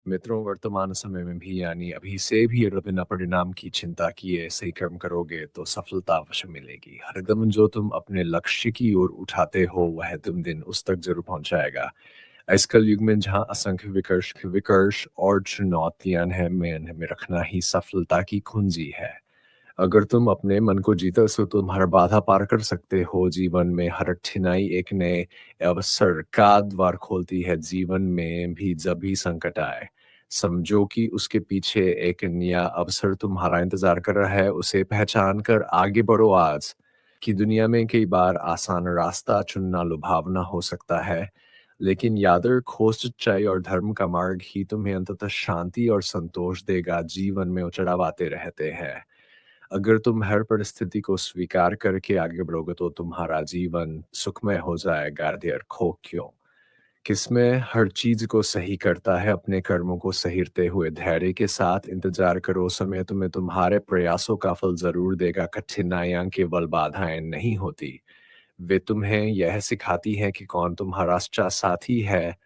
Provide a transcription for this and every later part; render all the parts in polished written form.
मित्रों, वर्तमान समय में भी यानी अभी से भी अगर बिना परिणाम की चिंता किए सही कर्म करोगे तो सफलता अवश्य मिलेगी। हर कदम जो तुम अपने लक्ष्य की ओर उठाते हो वह तुम दिन उस तक जरूर पहुंचाएगा। इस कलयुग में जहाँ असंख्य विकर्ष विकर्ष और चुनौतियां हैं, में इन्हें रखना ही सफलता की कुंजी है। अगर तुम अपने मन को जीते तो तुम हर बाधा पार कर सकते हो। जीवन में हर कठिनाई एक नए अवसर का द्वार खोलती है। जीवन में भी जब भी संकट आए, समझो कि उसके पीछे एक नया अवसर तुम्हारा इंतजार कर रहा है। उसे पहचान कर आगे बढ़ो। आज की दुनिया में कई बार आसान रास्ता चुनना लुभावना हो सकता है, लेकिन याद रखो, सच्चाई और धर्म का मार्ग ही तुम्हें अंततः शांति और संतोष देगा। जीवन में उचड़ाव आते रहते हैं। अगर तुम हर परिस्थिति को स्वीकार करके आगे बढ़ोगे तो तुम्हारा जीवन सुखमय हो जाएगा। देर खो क्यों किसमें हर चीज को सही करता है। अपने कर्मों को सहेरते हुए धैर्य के साथ इंतजार करो। समय तुम्हें तुम्हारे प्रयासों का फल जरूर देगा। कठिनाइयां केवल बाधाएं नहीं होती, वे तुम्हें यह सिखाती हैं कि कौन तुम्हारा सच्चा साथी है,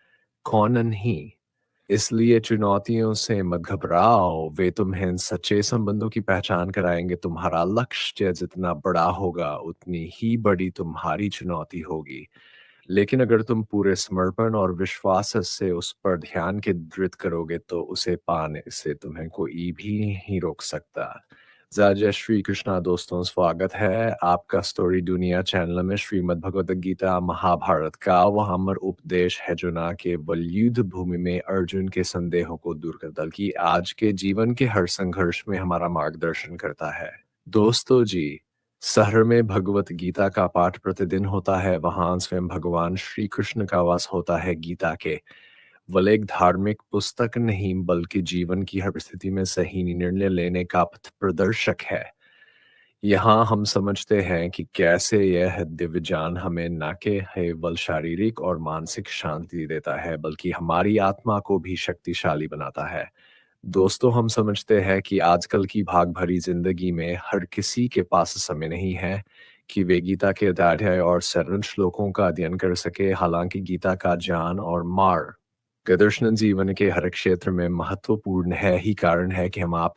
कौन नहीं। इसलिए चुनौतियों से मत घबराओ, वे तुम्हें सच्चे संबंधों की पहचान कराएंगे। तुम्हारा लक्ष्य जितना बड़ा होगा उतनी ही बड़ी तुम्हारी चुनौती होगी। लेकिन अगर तुम पूरे समर्पण और विश्वास से उस पर ध्यान केंद्रित करोगे तो उसे पाने से तुम्हें कोई भी नहीं रोक सकता। जय जय श्री कृष्णा दोस्तों, स्वागत है आपका स्टोरी दुनिया चैनल में। श्रीमद् भगवद गीता महाभारत का वह अमर उपदेश है जो ना केवल युद्ध भूमि में अर्जुन के संदेहों को दूर करता बल्कि आज के जीवन के हर संघर्ष में हमारा मार्गदर्शन करता है। दोस्तों जी, शहर में भगवत गीता का पाठ प्रतिदिन होता है। वहां स्वयं भगवान श्री कृष्ण का वास होता है। गीता के वल एक धार्मिक पुस्तक नहीं बल्कि जीवन की हर स्थिति में सही निर्णय लेने का पथ प्रदर्शक है। यहाँ हम समझते हैं कि कैसे यह दिव्य ज्ञान हमें न केवल शारीरिक और मानसिक शांति देता है बल्कि हमारी आत्मा को भी शक्तिशाली बनाता है। दोस्तों, हम समझते हैं कि आजकल की भाग भरी जिंदगी में हर किसी के पास समय नहीं है कि वे गीता के अध्याय और सरल श्लोकों का अध्ययन कर सके। हालांकि गीता का ज्ञान और मार्गदर्शन जीवन के हर क्षेत्र में महत्वपूर्ण है। ही कारण है कि हम आप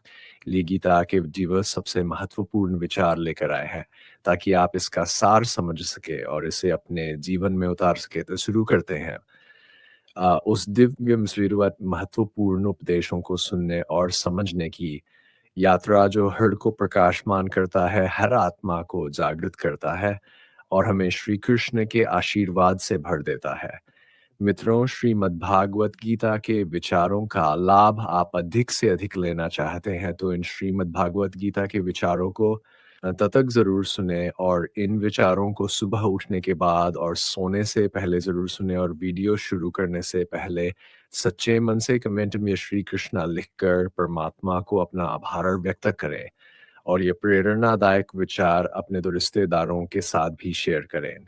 लिए गीता के दिवस सबसे महत्वपूर्ण विचार लेकर आए हैं ताकि आप इसका सार समझ सके और इसे अपने जीवन में उतार सके। तो शुरू करते हैं। उस दिव्य मसीरुआत महत्वपूर्ण उपदेशों को सुनने और समझने की यात्रा जो हृदय को प्रकाशमान करता है, हर आत्मा को जागृत करता है और हमें श्री कृष्ण के आशीर्वाद से भर देता है। मित्रों, श्रीमद् भागवत गीता के विचारों का लाभ आप अधिक से अधिक लेना चाहते हैं तो इन श्रीमद् भागवत गीता के विचारों को तब तक जरूर सुने और इन विचारों को सुबह उठने के बाद और सोने से पहले जरूर सुने। और वीडियो शुरू करने से पहले सच्चे मन से कमेंट में श्री कृष्णा लिखकर परमात्मा को अपना आभार व्यक्त करें और ये प्रेरणादायक विचार अपने दो रिश्तेदारों के साथ भी शेयर करें।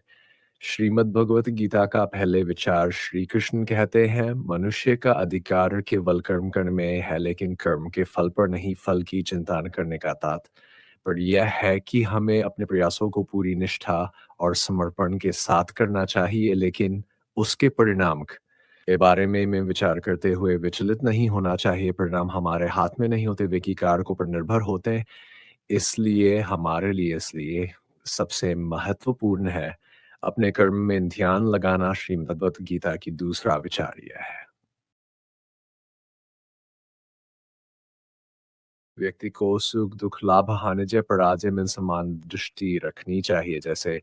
श्रीमद् भगवत गीता का पहले विचार, श्री कृष्ण कहते हैं, मनुष्य का अधिकार केवल कर्म करने में है लेकिन कर्म के फल पर नहीं। फल की चिंता न करने का तात्पर्य यह है कि हमें अपने प्रयासों को पूरी निष्ठा और समर्पण के साथ करना चाहिए, लेकिन उसके परिणाम के बारे में विचार करते हुए विचलित नहीं होना चाहिए। परिणाम हमारे हाथ में नहीं होते, वे की कारकों पर निर्भर होते हैं। इसलिए हमारे लिए इसलिए सबसे महत्वपूर्ण है अपने कर्म में ध्यान लगाना। श्रीमद् भगवत गीता की दूसरा विचार यह है, व्यक्ति को सुख दुख लाभ हानि जय पराजय में समान दृष्टि रखनी चाहिए। जैसे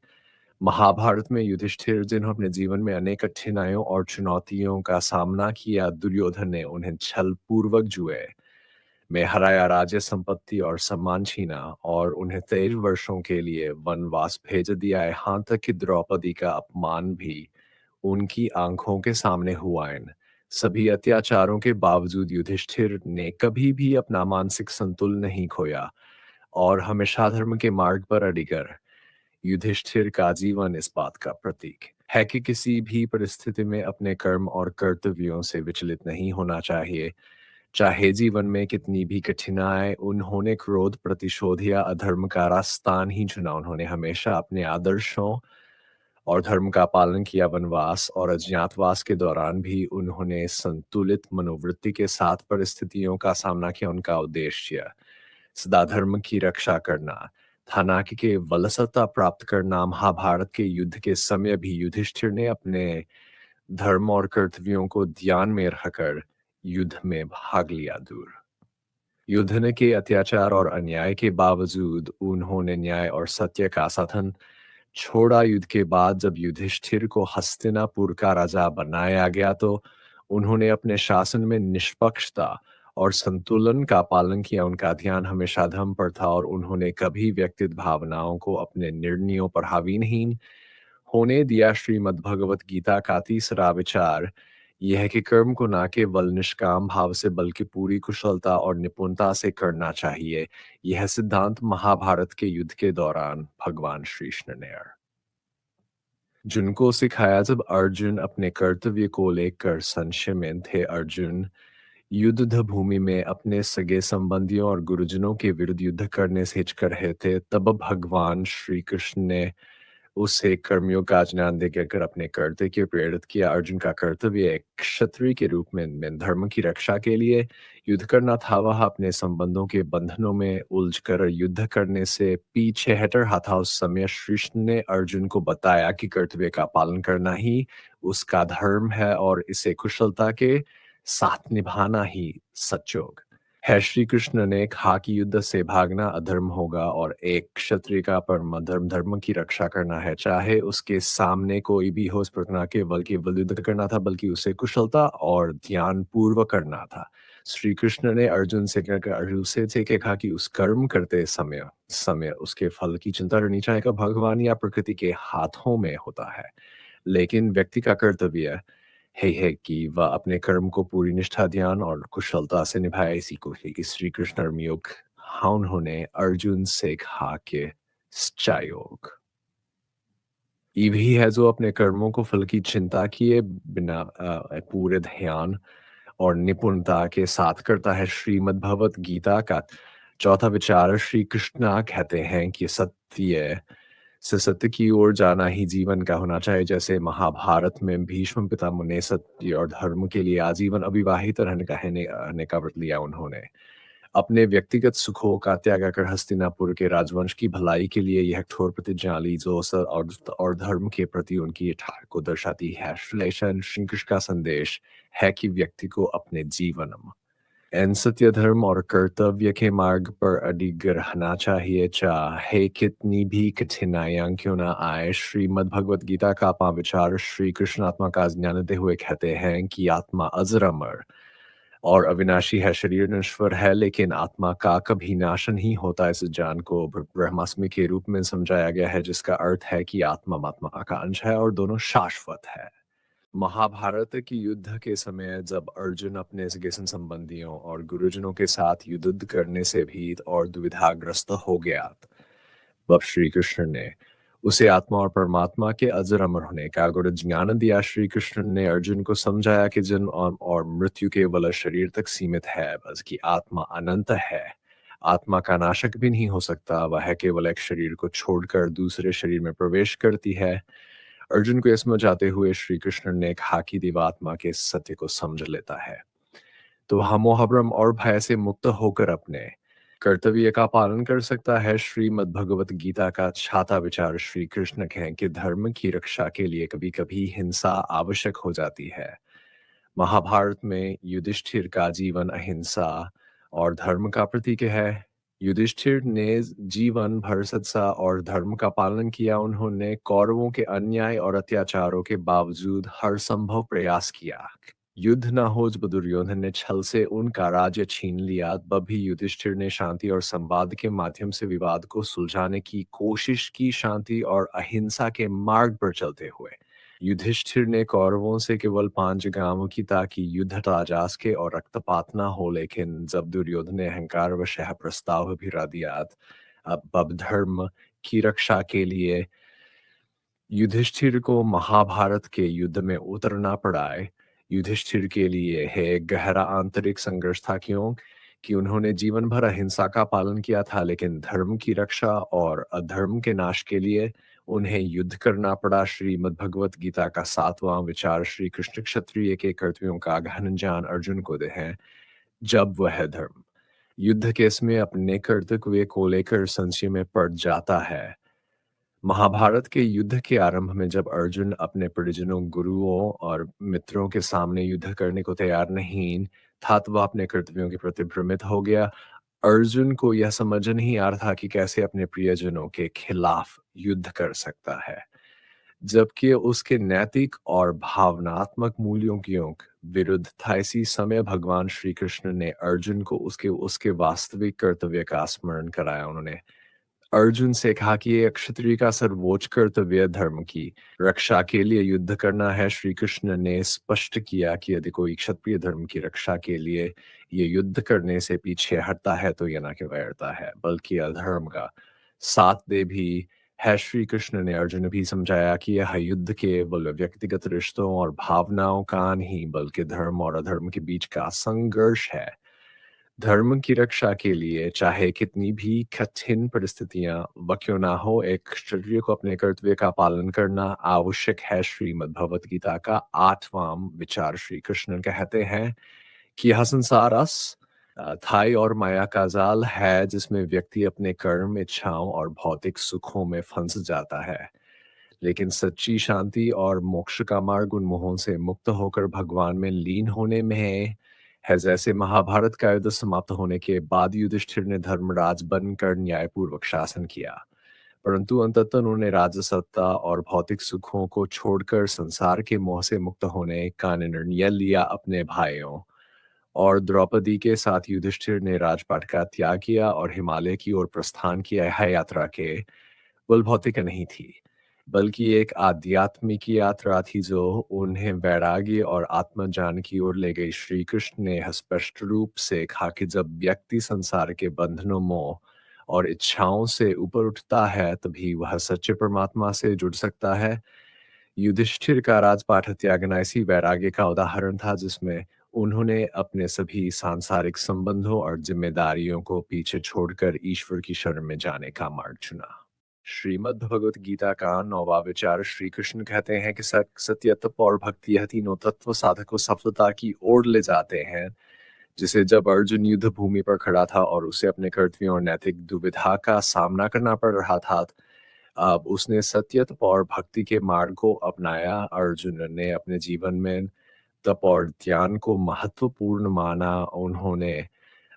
महाभारत में युधिष्ठिर जिन्होंने अपने जीवन में अनेक कठिनाइयों और चुनौतियों का सामना किया, दुर्योधन ने उन्हें छल पूर्वक जुए में हराया, राज्य संपत्ति और सम्मान छीना और उन्हें 13 वर्षों के लिए वनवास भेज दिया। यहाँ तक कि द्रौपदी का अपमान भी उनकी आंखों के सामने हुआ। इन सभी अत्याचारों के बावजूद युधिष्ठिर ने कभी भी अपना मानसिक संतुलन नहीं खोया और हमेशा धर्म के मार्ग पर अडिगर। युधिष्ठिर का जीवन इस बात का प्रतीक है कि किसी भी परिस्थिति में अपने कर्म और कर्तव्यों से विचलित नहीं होना चाहिए। चाहे जीवन में कितनी भी कठिनाई, उन्होंने क्रोध, प्रतिशोध या अधर्म का रास्ता नहीं चुना। उन्होंने हमेशा अपने आदर्शों और धर्म का पालन किया। वनवास और अज्ञातवास के दौरान भी उन्होंने संतुलित मनोवृत्ति के साथ परिस्थितियों का सामना किया। उनका उद्देश्य सदा धर्म की रक्षा करना था, ना कि केवल सत्ता प्राप्त करना। महाभारत के युद्ध के समय भी युधिष्ठिर ने अपने धर्म और कर्तव्यों को ध्यान में रखकर युद्ध में भाग लिया। दूर युद्ध के अत्याचार और अन्याय के बावजूद उन्होंने न्याय और सत्य का साधन छोड़ा। युद्ध के बाद जब युधिष्ठिर को हस्तिनापुर का राजा बनाया गया तो उन्होंने अपने शासन में निष्पक्षता और संतुलन का पालन किया। उनका ध्यान हमेशा धर्म पर था और उन्होंने कभी व्यक्तिगत भावनाओं को अपने निर्णयों पर हावी नहीं होने दिया। श्रीमद् भगवत गीता का तीसरा विचार यह है कि कर्म को न केवल निष्काम भाव से बल्कि पूरी कुशलता और निपुणता से करना चाहिए। यह सिद्धांत महाभारत के युद्ध के दौरान भगवान श्री कृष्ण ने अर्जुन को सिखाया। जब अर्जुन अपने कर्तव्य को लेकर संशय में थे, अर्जुन युद्ध भूमि में अपने सगे संबंधियों और गुरुजनों के विरुद्ध युद्ध करने से हिचक रहे थे, तब भगवान श्री कृष्ण ने उसे कर्मयोग का ज्ञान देकर अपने कर्तव्य के प्रेरित किया। अर्जुन का कर्तव्य एक क्षत्रिय के रूप में धर्म की रक्षा के लिए युद्ध करना था। वह अपने संबंधों के बंधनों में उलझकर युद्ध करने से पीछे हट रहा था। उस समय श्री कृष्ण ने अर्जुन को बताया कि कर्तव्य का पालन करना ही उसका धर्म है और इसे कुशलता के साथ निभाना ही सचोग है। श्री कृष्ण ने कहा कि युद्ध से भागना अधर्म होगा और एक क्षत्रिय का परम धर्म धर्म की रक्षा करना है। चाहे उसके सामने कोई भी हो, इस प्रकार केवल युद्ध करना था, बल्कि उसे कुशलता और ध्यान पूर्वक करना था। श्री कृष्ण ने अर्जुन से कहा कि उस कर्म करते समय समय उसके फल की चिंता करनी चाहिए कि भगवान या प्रकृति के हाथों में होता है, लेकिन व्यक्ति का कर्तव्य है कि वह अपने कर्म को पूरी निष्ठा, ध्यान और कुशलता से निभाए। इसी को ही श्री कृष्ण कर्मयोग उन्होंने अर्जुन से कहा कि सच्चायोग ये भी है जो अपने कर्मों को फल की चिंता किए बिना पूरे ध्यान और निपुणता के साथ करता है। श्रीमद् भगवत गीता का चौथा विचार श्री कृष्ण कहते हैं कि सत्य से सत्य की ओर जाना ही जीवन का होना चाहिए। जैसे महाभारत में भीष्म पितामह ने सत्य और धर्म के लिए आजीवन अविवाहित रहने का व्रत लिया। उन्होंने अपने व्यक्तिगत सुखों का त्याग कर हस्तिनापुर के राजवंश की भलाई के लिए यह कठोर प्रतिज्ञा ली, जो और धर्म के प्रति उनकी ठाठ को दर्शाती है। श्री कृष्ण का संदेश है कि व्यक्ति को अपने जीवन इन सत्य, धर्म और कर्तव्य के मार्ग पर अडिग रहना चाहिए, चाहे कितनी भी कठिनाइयां क्यों ना आए। श्रीमद् भगवत गीता का विचार श्री कृष्ण आत्मा का ज्ञान देते हुए कहते हैं कि आत्मा अजर अमर और अविनाशी है। शरीर नश्वर है, लेकिन आत्मा का कभी नाश नहीं होता। इस ज्ञान को ब्रह्मास्मि के रूप में समझाया गया है, जिसका अर्थ है कि आत्मा आत्मा का अंश है और दोनों शाश्वत है। महाभारत की युद्ध के समय जब अर्जुन अपने सगे संबंधियों और गुरुजनों के साथ युद्ध करने से भीत और दुविधाग्रस्त हो गया, तब श्री कृष्ण ने उसे आत्मा और परमात्मा के अजर अमर होने का गुरु ज्ञान दिया। श्री कृष्ण ने अर्जुन को समझाया कि जन्म और मृत्यु केवल शरीर तक सीमित है, बल्कि आत्मा अनंत है। आत्मा का नाशक भी नहीं हो सकता, वह केवल एक शरीर को छोड़कर दूसरे शरीर में प्रवेश करती है। अर्जुन को इसमें जाते हुए श्री कृष्ण ने कहा कि देवात्मा के सत्य को समझ लेता है तो वह मोह भ्रम और भय से मुक्त होकर अपने कर्तव्य का पालन कर सकता है। श्रीमद् भगवत गीता का छाता विचार श्री कृष्ण कहें कि धर्म की रक्षा के लिए कभी कभी हिंसा आवश्यक हो जाती है। महाभारत में युधिष्ठिर का जीवन अहिंसा और धर्म का प्रतीक है। युधिष्ठिर ने जीवन भर सत्ता और धर्म का पालन किया। उन्होंने कौरवों के अन्याय और अत्याचारों के बावजूद हर संभव प्रयास किया। युद्ध न हो जब दुर्योधन ने छल से उनका राज्य छीन लिया, तब भी युधिष्ठिर ने शांति और संवाद के माध्यम से विवाद को सुलझाने की कोशिश की। शांति और अहिंसा के मार्ग पर चलते हुए युधिष्ठिर ने कौरवों से केवल 5 गांवों की ताकि युद्ध टला जा सके और रक्तपात न हो, लेकिन जब दुर्योधन ने अहंकार वश यह प्रस्ताव भिरा दिया, अब धर्म की रक्षा के लिए युधिष्ठिर को महाभारत के युद्ध में उतरना पड़ा है। युधिष्ठिर के लिए है गहरा आंतरिक संघर्ष था, क्यों कि उन्होंने जीवन भर अहिंसा का पालन किया था, लेकिन धर्म की रक्षा और अधर्म के नाश के लिए उन्हें युद्ध करना पड़ा। श्रीमद् भगवत गीता का 7वां विचार श्री कृष्ण क्षत्रिय के कर्तव्यों का गहन ज्ञान अर्जुन को दे है। जब वह धर्म युद्ध केस में अपने कर्तव्य को लेकर संशय में पड़ जाता है। महाभारत के युद्ध के आरंभ में जब अर्जुन अपने परिजनों, गुरुओं और मित्रों के सामने युद्ध करने को तैयार नहीं था, तो वह अपने कर्तव्यों के प्रति भ्रमित हो गया। अर्जुन को यह समझ नहीं आ रहा था कि कैसे अपने प्रियजनों के खिलाफ युद्ध कर सकता है, जबकि उसके नैतिक और भावनात्मक मूल्यों की विरुद्ध था। इसी समय भगवान श्री कृष्ण ने अर्जुन को उसके उसके वास्तविक कर्तव्य का स्मरण कराया। उन्होंने अर्जुन से कहा कि ये क्षत्रिय का सर्वोच्च कर्तव्य धर्म की रक्षा के लिए युद्ध करना है। श्री कृष्ण ने स्पष्ट किया कि यदि कोई क्षत्रिय धर्म की रक्षा के लिए ये युद्ध करने से पीछे हटता है तो यह न केवल वैरता है बल्कि अधर्म का साथ दे भी है। श्री कृष्ण ने अर्जुन भी समझाया कि यह युद्ध केवल व्यक्तिगत रिश्तों और भावनाओं का नहीं बल्कि धर्म और अधर्म के बीच का संघर्ष है। धर्म की रक्षा के लिए चाहे कितनी भी कठिन परिस्थितियां व क्यों ना हो, एक क्षत्रिय को अपने कर्तव्य का पालन करना आवश्यक है। श्रीमद् भगवत गीता का 8वां विचार श्री कृष्ण कहते हैं कि यह संसार थाई और माया का जाल है जिसमें व्यक्ति अपने कर्म, इच्छाओं और भौतिक सुखों में फंस जाता है। लेकिन सच्ची शांति और मोक्ष का मार्ग उन मोहों से मुक्त होकर भगवान में लीन होने में है। जैसे महाभारत का युद्ध समाप्त होने के बाद युधिष्ठिर ने धर्मराज बनकर न्यायपूर्वक शासन किया, परंतु अंततः उन्होंने राजसत्ता और भौतिक सुखों को छोड़कर संसार के मोह से मुक्त होने का निर्णय लिया। अपने भाइयों और द्रौपदी के साथ युधिष्ठिर ने राजपाट का त्याग किया और हिमालय की ओर प्रस्थान किया। यह यात्रा के केवल भौतिक नहीं थी, बल्कि एक आध्यात्मिक यात्रा थी जो उन्हें वैराग्य और आत्मज्ञान की ओर ले गई। श्री कृष्ण ने स्पष्ट रूप से कहा कि जब व्यक्ति संसार के बंधनों, मोह और इच्छाओं से ऊपर उठता है तभी वह सच्चे परमात्मा से जुड़ सकता है। युधिष्ठिर का राजपाट त्यागना इसी वैराग्य का उदाहरण था, जिसमें उन्होंने अपने सभी सांसारिक संबंधों और जिम्मेदारियों को पीछे छोड़कर ईश्वर की शरण में जाने का मार्ग चुना। श्रीमद् भगवत गीता का 9वां विचार श्री कृष्ण कहते हैं कि सत्य, तप और भक्ति यह तीनों तत्व साधक को सफलता की ओर ले जाते हैं। जिसे जब अर्जुन युद्ध भूमि पर खड़ा था और उसे अपने कर्तव्यों और नैतिक दुविधा का सामना करना पड़ रहा था, अब उसने सत्य, तप और भक्ति के मार्ग को अपनाया। अर्जुन ने अपने जीवन में तप और ध्यान को महत्वपूर्ण माना। उन्होंने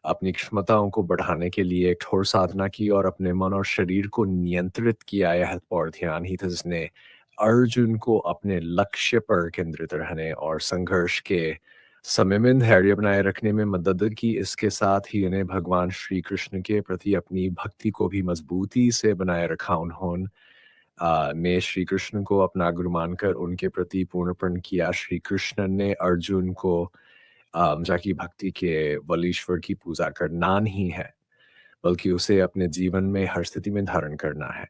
अपनी क्षमताओं को बढ़ाने के लिए कठोर साधना की और अपने मन और शरीर को नियंत्रित किया। यह तप और ध्यान ही था जिसने अर्जुन को अपने लक्ष्य पर केंद्रित रहने और संघर्ष के समय में धैर्य बनाए रखने में मदद की। इसके साथ ही इन्हें भगवान श्री कृष्ण के प्रति अपनी भक्ति को भी मजबूती से बनाए रखा। उन्होंने ने श्री कृष्ण को अपना गुरु मानकर उनके प्रति पूर्णपण किया। श्री कृष्ण ने अर्जुन को जाकी भक्ति के बल की पूजा करना नहीं है, बल्कि उसे अपने जीवन में हर स्थिति में धारण करना है।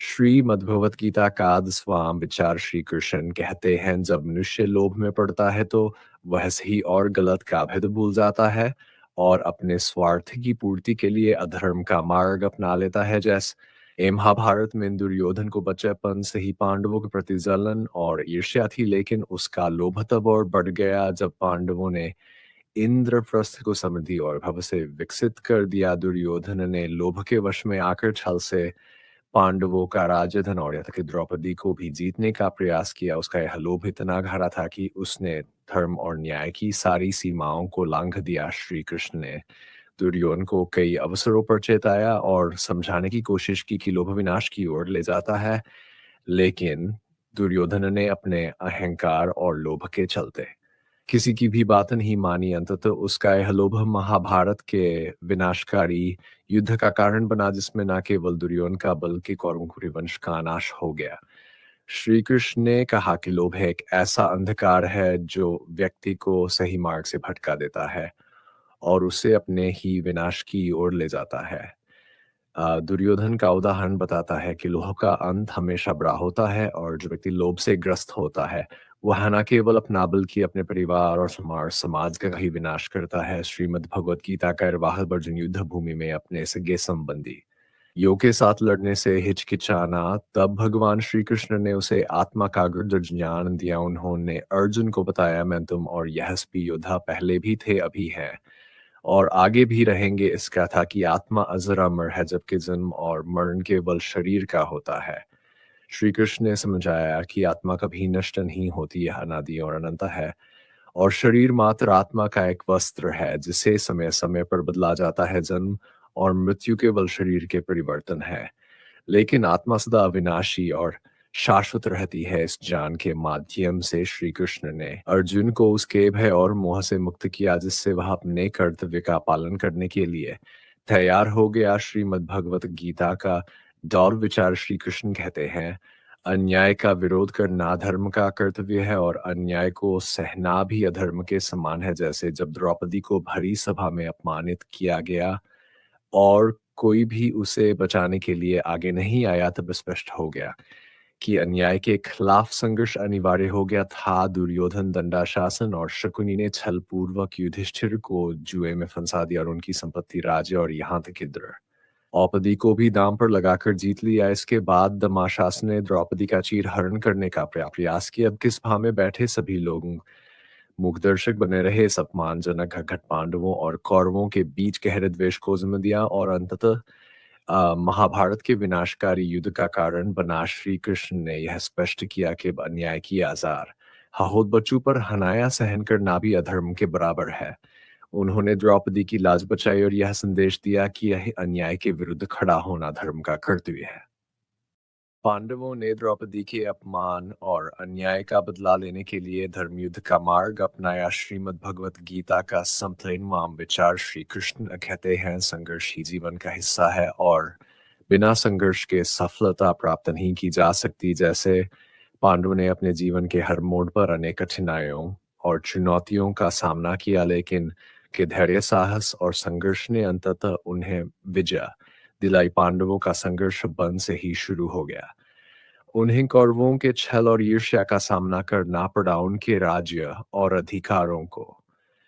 श्रीमद्भगवत गीता का 10वां विचार श्री कृष्ण कहते हैं, जब मनुष्य लोभ में पड़ता है तो वह सही और गलत का भेद भूल जाता है और अपने स्वार्थ की पूर्ति के लिए अधर्म का मार्ग अपना लेता है। जैसे महाभारत में दुर्योधन को बचपन से ही पांडवों के प्रति जलन और ईर्ष्या थी, लेकिन उसका लोभ तब और बढ़ गया जब पांडवों ने इंद्रप्रस्थ को समृद्धि और भव से विकसित कर दिया। दुर्योधन ने लोभ के वश में आकर छल से पांडवों का राजधन और यहाँ तक कि द्रौपदी को भी जीतने का प्रयास किया। उसका यह लोभ इतना गहरा था कि उसने धर्म और न्याय की सारी सीमाओं को लांघ दिया। श्री कृष्ण ने दुर्योधन को कई अवसरों पर चेताया और समझाने की कोशिश की कि लोभ विनाश की ओर ले जाता है, लेकिन दुर्योधन ने अपने अहंकार और लोभ के चलते किसी की भी बात नहीं मानी। अंततः उसका यह लोभ महाभारत के विनाशकारी युद्ध का कारण बना, जिसमें न केवल दुर्योधन का बल्कि कौरवों के वंश का नाश हो गया। श्री कृष्ण ने कहा कि लोभ एक ऐसा अंधकार है जो व्यक्ति को सही मार्ग से भटका देता है और उसे अपने ही विनाश की ओर ले जाता है। दुर्योधन का उदाहरण बताता है कि लोभ का अंत हमेशा बुरा होता है और जो व्यक्ति लोभ से ग्रस्त होता है वह न केवल अपना बल्कि अपने परिवार और समाज का ही विनाश करता है। श्रीमद् भगवत गीता का वाहन अर्जुन युद्ध भूमि में अपने सगे संबंधी योग के साथ लड़ने से हिचकिचाना, तब भगवान श्री कृष्ण ने उसे आत्मा का गुड़ ज्ञान दिया। उन्होंने अर्जुन को बताया, मैं तुम और यशस्वी योद्धा पहले भी थे, अभी हैं और आगे भी रहेंगे। इसका था कि आत्मा अजर अमर है, जबकि जन्म और मरण केवल शरीर का होता है। श्री कृष्ण ने समझाया कि आत्मा कभी नष्ट नहीं होती, यह अनादि और अनंत है और शरीर मात्र आत्मा का एक वस्त्र है जिसे समय समय पर बदला जाता है। जन्म और मृत्यु केवल शरीर के परिवर्तन है, लेकिन आत्मा सदा अविनाशी और शाश्वत रहती है। इस ज्ञान के माध्यम से श्री कृष्ण ने अर्जुन को उसके भय और मोह से मुक्त किया, जिससे वह अपने कर्तव्य का पालन करने के लिए तैयार हो गया। श्रीमद् भगवत गीता का दौर विचार श्री कृष्ण कहते हैं, अन्याय का विरोध करना धर्म का कर्तव्य है और अन्याय को सहना भी अधर्म के समान है। जैसे जब द्रौपदी को भरी सभा में अपमानित किया गया और कोई भी उसे बचाने के लिए आगे नहीं आया, तब स्पष्ट हो गया कि अन्याय के खिलाफ संघर्ष अनिवार्य हो गया था। दुर्योधन, दंडाशासन और शकुनी ने छल पूर्वक युधिष्ठिर को जुए में फंसा दिया और उनकी संपत्ति, राज्य और यहाँ तक कि द्रौपदी को भी दांव पर लगाकर जीत लिया। इसके बाद दमाशासन ने द्रौपदी का चीरहरण करने का प्रयास किया। अब किस भाव में बैठे सभी लोग मूकदर्शक बने रहे। इस अपमानजनक घटघट पांडवों और कौरवों के बीच गहरे द्वेष को जन्म दिया और अंततः महाभारत के विनाशकारी युद्ध का कारण बना। श्री कृष्ण ने यह स्पष्ट किया कि अन्याय की आजार हाहोद बच्चों पर हनाया सहन करना भी अधर्म के बराबर है। उन्होंने द्रौपदी की लाज बचाई और यह संदेश दिया कि यह अन्याय के विरुद्ध खड़ा होना धर्म का कर्तव्य है। पांडवों ने द्रौपदी के अपमान और अन्याय का बदला लेने के लिए धर्मयुद्ध का मार्ग अपनाया। श्रीमद् भगवत गीता का संपूर्ण विचार श्री कृष्ण कहते हैं, संघर्ष ही जीवन का हिस्सा है और बिना संघर्ष के सफलता प्राप्त नहीं की जा सकती। जैसे पांडवों ने अपने जीवन के हर मोड़ पर अनेक कठिनाइयों और चुनौतियों का सामना किया, लेकिन के धैर्य, साहस और संघर्ष ने अंततः उन्हें विजय दिलाई। पांडवों का संघर्ष वन से ही शुरू हो गया। उन्हें कौरवों के छल और ईर्ष्या का सामना करना पड़ा। उनके राज्य और अधिकारों को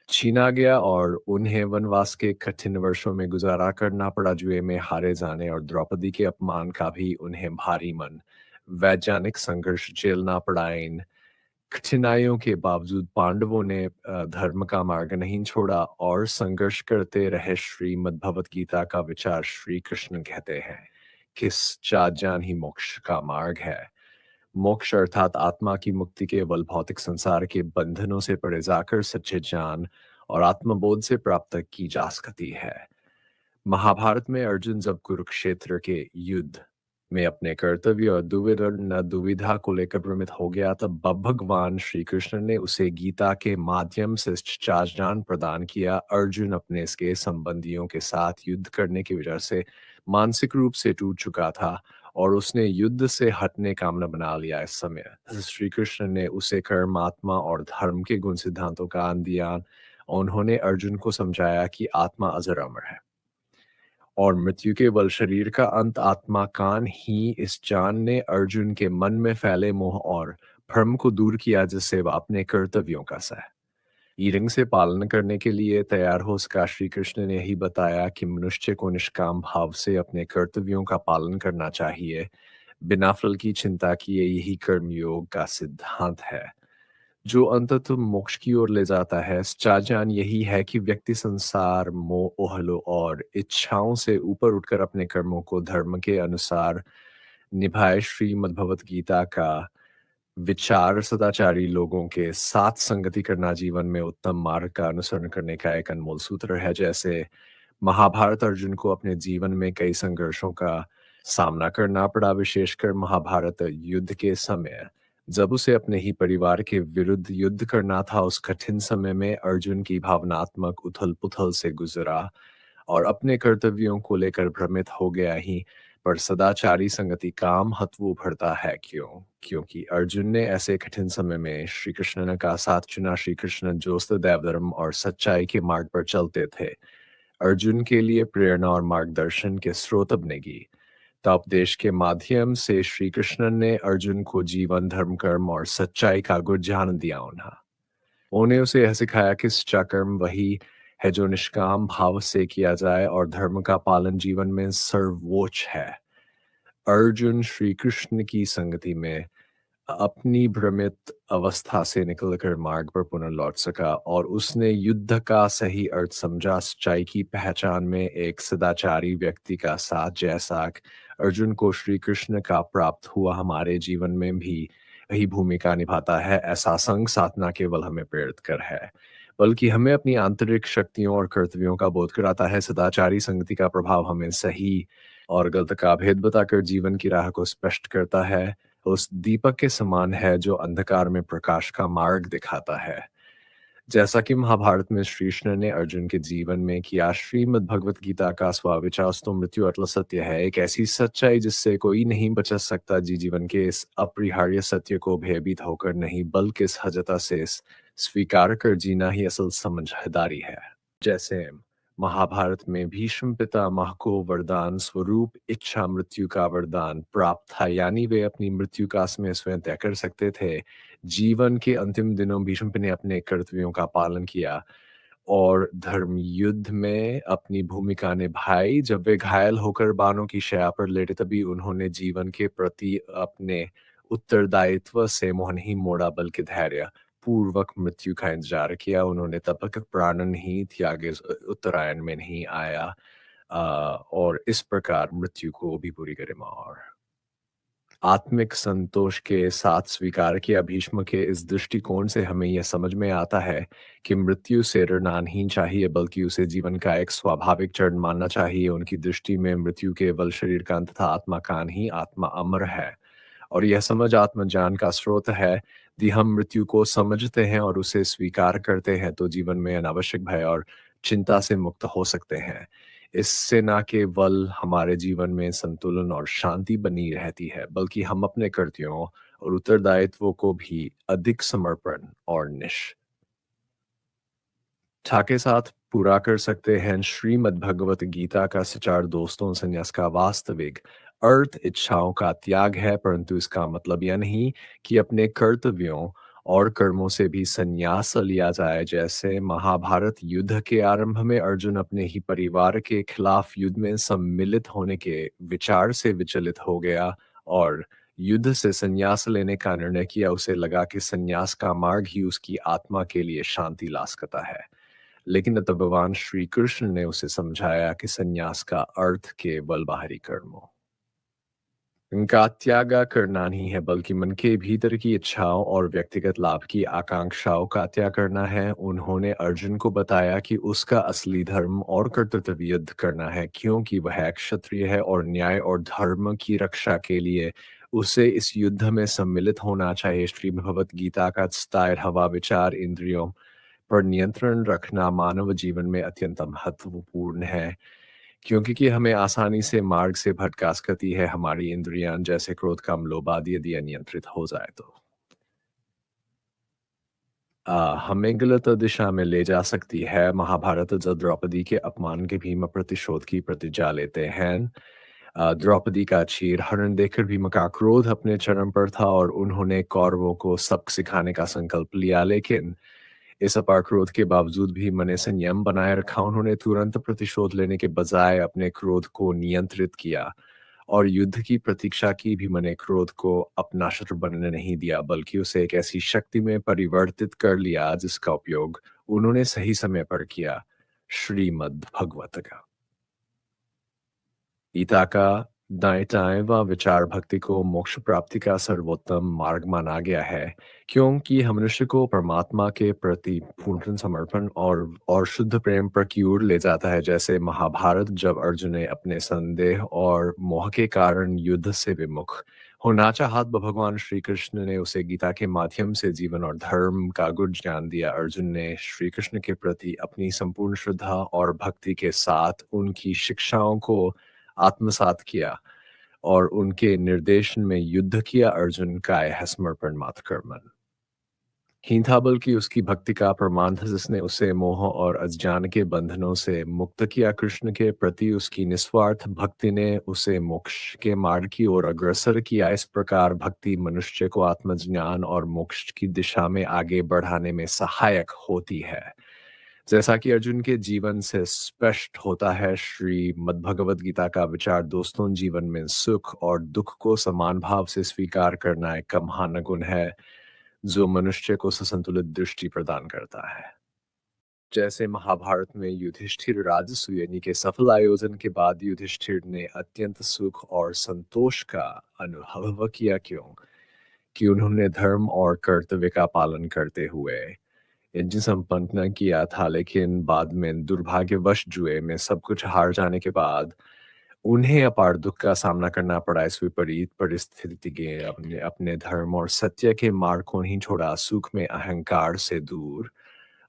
छीना गया और उन्हें वनवास के कठिन वर्षों में गुजारा करना पड़ा। जुए में हारे जाने और द्रौपदी के अपमान का भी उन्हें भारी मन वैज्ञानिक संघर्ष झेलना पड़ा। इन कठिनाइयों के बावजूद पांडवों ने धर्म का मार्ग नहीं छोड़ा और संघर्ष करते रहे। श्रीमद् भगवत गीता का विचार श्री कृष्ण कहते हैं कि ज्ञान ही मोक्ष का मार्ग है। मोक्ष अर्थात आत्मा की मुक्ति केवल भौतिक संसार के बंधनों से परे जाकर सच्चे ज्ञान और आत्मबोध से प्राप्त की जा सकती है। महाभारत में अर्जुन जब कुरुक्षेत्र के युद्ध में अपने कर्तव्य और दुविधा को लेकर भ्रमित हो गया, तब भगवान श्री कृष्ण ने उसे गीता के माध्यम से ज्ञान प्रदान किया। अर्जुन अपने इसके संबंधियों के साथ युद्ध करने की वजह से मानसिक रूप से टूट चुका था और उसने युद्ध से हटने का मन बना लिया। इस समय श्री कृष्ण ने उसे कर्म, आत्मा और धर्म के गुण सिद्धांतों का ज्ञान दिया। उन्होंने अर्जुन को समझाया कि आत्मा अजर अमर है और मृत्यु केवल शरीर का अंत। आत्मा कान ही इस ज्ञान ने अर्जुन के मन में फैले मोह और भ्रम को दूर किया, जिससे वह अपने कर्तव्यों का ईरिंग से पालन करने के लिए तैयार हो सका। श्री कृष्ण ने यही बताया कि मनुष्य को निष्काम भाव से अपने कर्तव्यों का पालन करना चाहिए, बिना फल की चिंता किए। यही कर्मयोग का सिद्धांत है जो अंततः मोक्ष की ओर ले जाता है। ज्ञान यही है कि व्यक्ति संसार, मोह, ओहलो और इच्छाओं से ऊपर उठकर अपने कर्मों को धर्म के अनुसार निभाए। श्रीमद् भगवत गीता का विचार सदाचारी लोगों के साथ संगति करना जीवन में उत्तम मार्ग का अनुसरण करने का एक अनमोल सूत्र है। जैसे महाभारत अर्जुन को अपने जीवन में कई संघर्षों का सामना करना पड़ा, विशेषकर महाभारत युद्ध के समय जब उसे अपने ही परिवार के विरुद्ध युद्ध करना था। उस कठिन समय में अर्जुन की भावनात्मक उथल पुथल से गुजरा और अपने कर्तव्यों को लेकर भ्रमित हो गया ही। पर सदाचारी संगति का महत्व उभरता है। क्योंकि अर्जुन ने ऐसे कठिन समय में श्री कृष्ण का साथ चुना। श्री कृष्ण जो सदैव धर्म और सच्चाई के मार्ग पर चलते थे, अर्जुन के लिए प्रेरणा और मार्गदर्शन के स्रोत बनेगी। उपदेश के माध्यम से श्री कृष्ण ने अर्जुन को जीवन, धर्म, कर्म और सच्चाई का गुर ज्ञान दिया। उन्हें उसे यह सिखाया कि सच्चा कर्म वही है जो निष्काम भाव से किया जाए और धर्म का पालन जीवन में सर्वोच्च है। अर्जुन श्री कृष्ण की संगति में अपनी भ्रमित अवस्था से निकलकर मार्ग पर पुनः लौट सका और उसने युद्ध का सही अर्थ समझा। सच्चाई की पहचान में एक सदाचारी व्यक्ति का साथ जैसा अर्जुन को श्री कृष्ण का प्राप्त हुआ, हमारे जीवन में भी वही भूमिका निभाता है। ऐसा संग साथ न केवल हमें प्रेरित कर है, बल्कि हमें अपनी आंतरिक शक्तियों और कर्तव्यों का बोध कराता है। सदाचारी संगति का प्रभाव हमें सही और गलत का भेद बताकर जीवन की राह को स्पष्ट करता है। उस दीपक के समान है जो अंधकार में प्रकाश का मार्ग दिखाता है। जैसा कि महाभारत में श्री कृष्ण ने अर्जुन के जीवन में किया, श्रीमद् भगवत गीता का स्वाविचास्तु मृत्यु अटल सत्य है, एक ऐसी सच्चाई जिससे कोई नहीं बच सकता। जीवन के इस अपरिहार्य सत्य को भयभीत होकर नहीं, बल्कि सहजता से स्वीकार कर जीना ही असल समझदारी है। जैसे महाभारत में भीष्म पितामह को वरदान स्वरूप इच्छा मृत्यु का वरदान प्राप्त था, यानी वे अपनी मृत्यु का समय स्वयं तय कर सकते थे। जीवन के अंतिम दिनों भीष्म ने अपने कर्तव्यों का पालन किया और धर्म युद्ध में अपनी भूमिका निभाई। जब वे घायल होकर बाणों की शैया पर लेटे, तभी उन्होंने जीवन के प्रति अपने उत्तरदायित्व से मुंह नहीं मोड़ा, बल्कि धैर्य पूर्वक मृत्यु का इंतजार किया। उन्होंने तब तक प्राण नहीं त्यागे, उत्तरायण में नहीं आया, और इस प्रकार मृत्यु को भी पूरी गरिमा और आत्मिक संतोष के साथ स्वीकार किया। भीष्म के इस दृष्टिकोण से हमें यह समझ में आता है कि मृत्यु से डरना नहीं चाहिए, बल्कि उसे जीवन का एक स्वाभाविक चरण मानना चाहिए। उनकी दृष्टि में मृत्यु केवल शरीर का अंत था, आत्मा का नहीं। आत्मा अमर है और यह समझ आत्मज्ञान का स्रोत है। यदि हम मृत्यु को समझते हैं और उसे स्वीकार करते हैं, तो जीवन में अनावश्यक भय और चिंता से मुक्त हो सकते हैं। इससे न केवल हमारे जीवन में संतुलन और शांति बनी रहती है, बल्कि हम अपने कर्तव्यों और उत्तरदायित्वों को भी अधिक समर्पण और निष्ठा के साथ पूरा कर सकते हैं। श्रीमद् भगवत गीता का सचार दोस्तों, संन्यास का वास्तविक अर्थ इच्छाओं का त्याग है, परंतु इसका मतलब यह नहीं कि अपने कर्तव्यों और कर्मों से भी संन्यास लिया जाए। जैसे महाभारत युद्ध के आरंभ में अर्जुन अपने ही परिवार के खिलाफ युद्ध में सम्मिलित होने के विचार से विचलित हो गया और युद्ध से संन्यास लेने का निर्णय किया। उसे लगा कि संन्यास का मार्ग ही उसकी आत्मा के लिए शांति ला सकता है, लेकिन तब भगवान श्री कृष्ण ने उसे समझाया कि संन्यास का अर्थ केवल बाहरी कर्मों इनका त्याग करना नहीं है, बल्कि मन के भीतर की इच्छाओं और व्यक्तिगत लाभ की आकांक्षाओं का त्याग करना है। उन्होंने अर्जुन को बताया कि उसका असली धर्म और कर्तव्य युद्ध करना है, क्योंकि वह एक क्षत्रिय है और न्याय और धर्म की रक्षा के लिए उसे इस युद्ध में सम्मिलित होना चाहिए। श्री भगवत गीता का 17वां विचार, इंद्रियों पर नियंत्रण रखना मानव जीवन में अत्यंत महत्वपूर्ण है, क्योंकि कि हमें आसानी से मार्ग से भटका सकती है। हमारी इंद्रियां जैसे क्रोध, काम, लोभ आदि यदि अनियंत्रित हो जाए तो हमें गलत दिशा में ले जा सकती है। महाभारत जब द्रौपदी के अपमान के भीम प्रतिशोध की प्रतिज्ञा लेते हैं, द्रौपदी का चीर हरण देखकर भीम का क्रोध अपने चरम पर था और उन्होंने कौरवों को सबक सिखाने का संकल्प लिया, लेकिन इस अपार क्रोध के बावजूद भी मन ने संयम बनाए रखा। उन्होंने तुरंत प्रतिशोध लेने के बजाय अपने क्रोध को नियंत्रित किया और युद्ध की प्रतीक्षा की। भी मैंने क्रोध को अपना शत्रु बनने नहीं दिया, बल्कि उसे एक ऐसी शक्ति में परिवर्तित कर लिया जिसका उपयोग उन्होंने सही समय पर किया। श्रीमद् भगवत का गीता का दाएं व विचार भक्ति को मोक्ष प्राप्ति का सर्वोत्तम मार्ग माना गया है, क्योंकि हम मनुष्य को परमात्मा के प्रति पूर्ण समर्पण और शुद्ध प्रेम पर की ओर ले जाता है। जैसे महाभारत जब अर्जुन ने अपने संदेह और मोह के कारण युद्ध से विमुख होना चाहा, तो भगवान श्री कृष्ण ने उसे गीता के माध्यम से जीवन और धर्म का गुण ज्ञान दिया। अर्जुन ने श्री कृष्ण के प्रति अपनी संपूर्ण श्रद्धा और भक्ति के साथ उनकी शिक्षाओं को आत्मसात किया और उनके निर्देशन में युद्ध किया। अर्जुन का यह समर्पण मात्र कर्मन ही था, बल्कि उसकी भक्ति का प्रमाण था, जिसने उसे मोह और अज्ञान के बंधनों से मुक्त किया। कृष्ण के प्रति उसकी निस्वार्थ भक्ति ने उसे मोक्ष के मार्ग की ओर अग्रसर किया। इस प्रकार भक्ति मनुष्य को आत्मज्ञान और मोक्ष की दिशा में आगे बढ़ाने में सहायक होती है। जैसा कि अर्जुन के जीवन से स्पष्ट होता है, श्रीमद् भगवत गीता का विचार दोस्तों जीवन में सुख और दुख को समान भाव से स्वीकार करना एक महान गुण है, जो मनुष्य को संतुलित दृष्टि प्रदान करता है। जैसे महाभारत में युधिष्ठिर राजसूय के सफल आयोजन के बाद युधिष्ठिर ने अत्यंत सुख और संतोष का अनुभव किया, क्यों कि उन्होंने धर्म और कर्तव्य का पालन करते हुए यज्ञ संपन्न किया था, लेकिन बाद में दुर्भाग्यवश जुए में सब कुछ हार जाने के बाद उन्हें अपार दुख का सामना करना पड़ा। इस विपरीत परिस्थिति के अपने अपने धर्म और सत्य के मार्ग को नहीं छोड़ा, सुख में अहंकार से दूर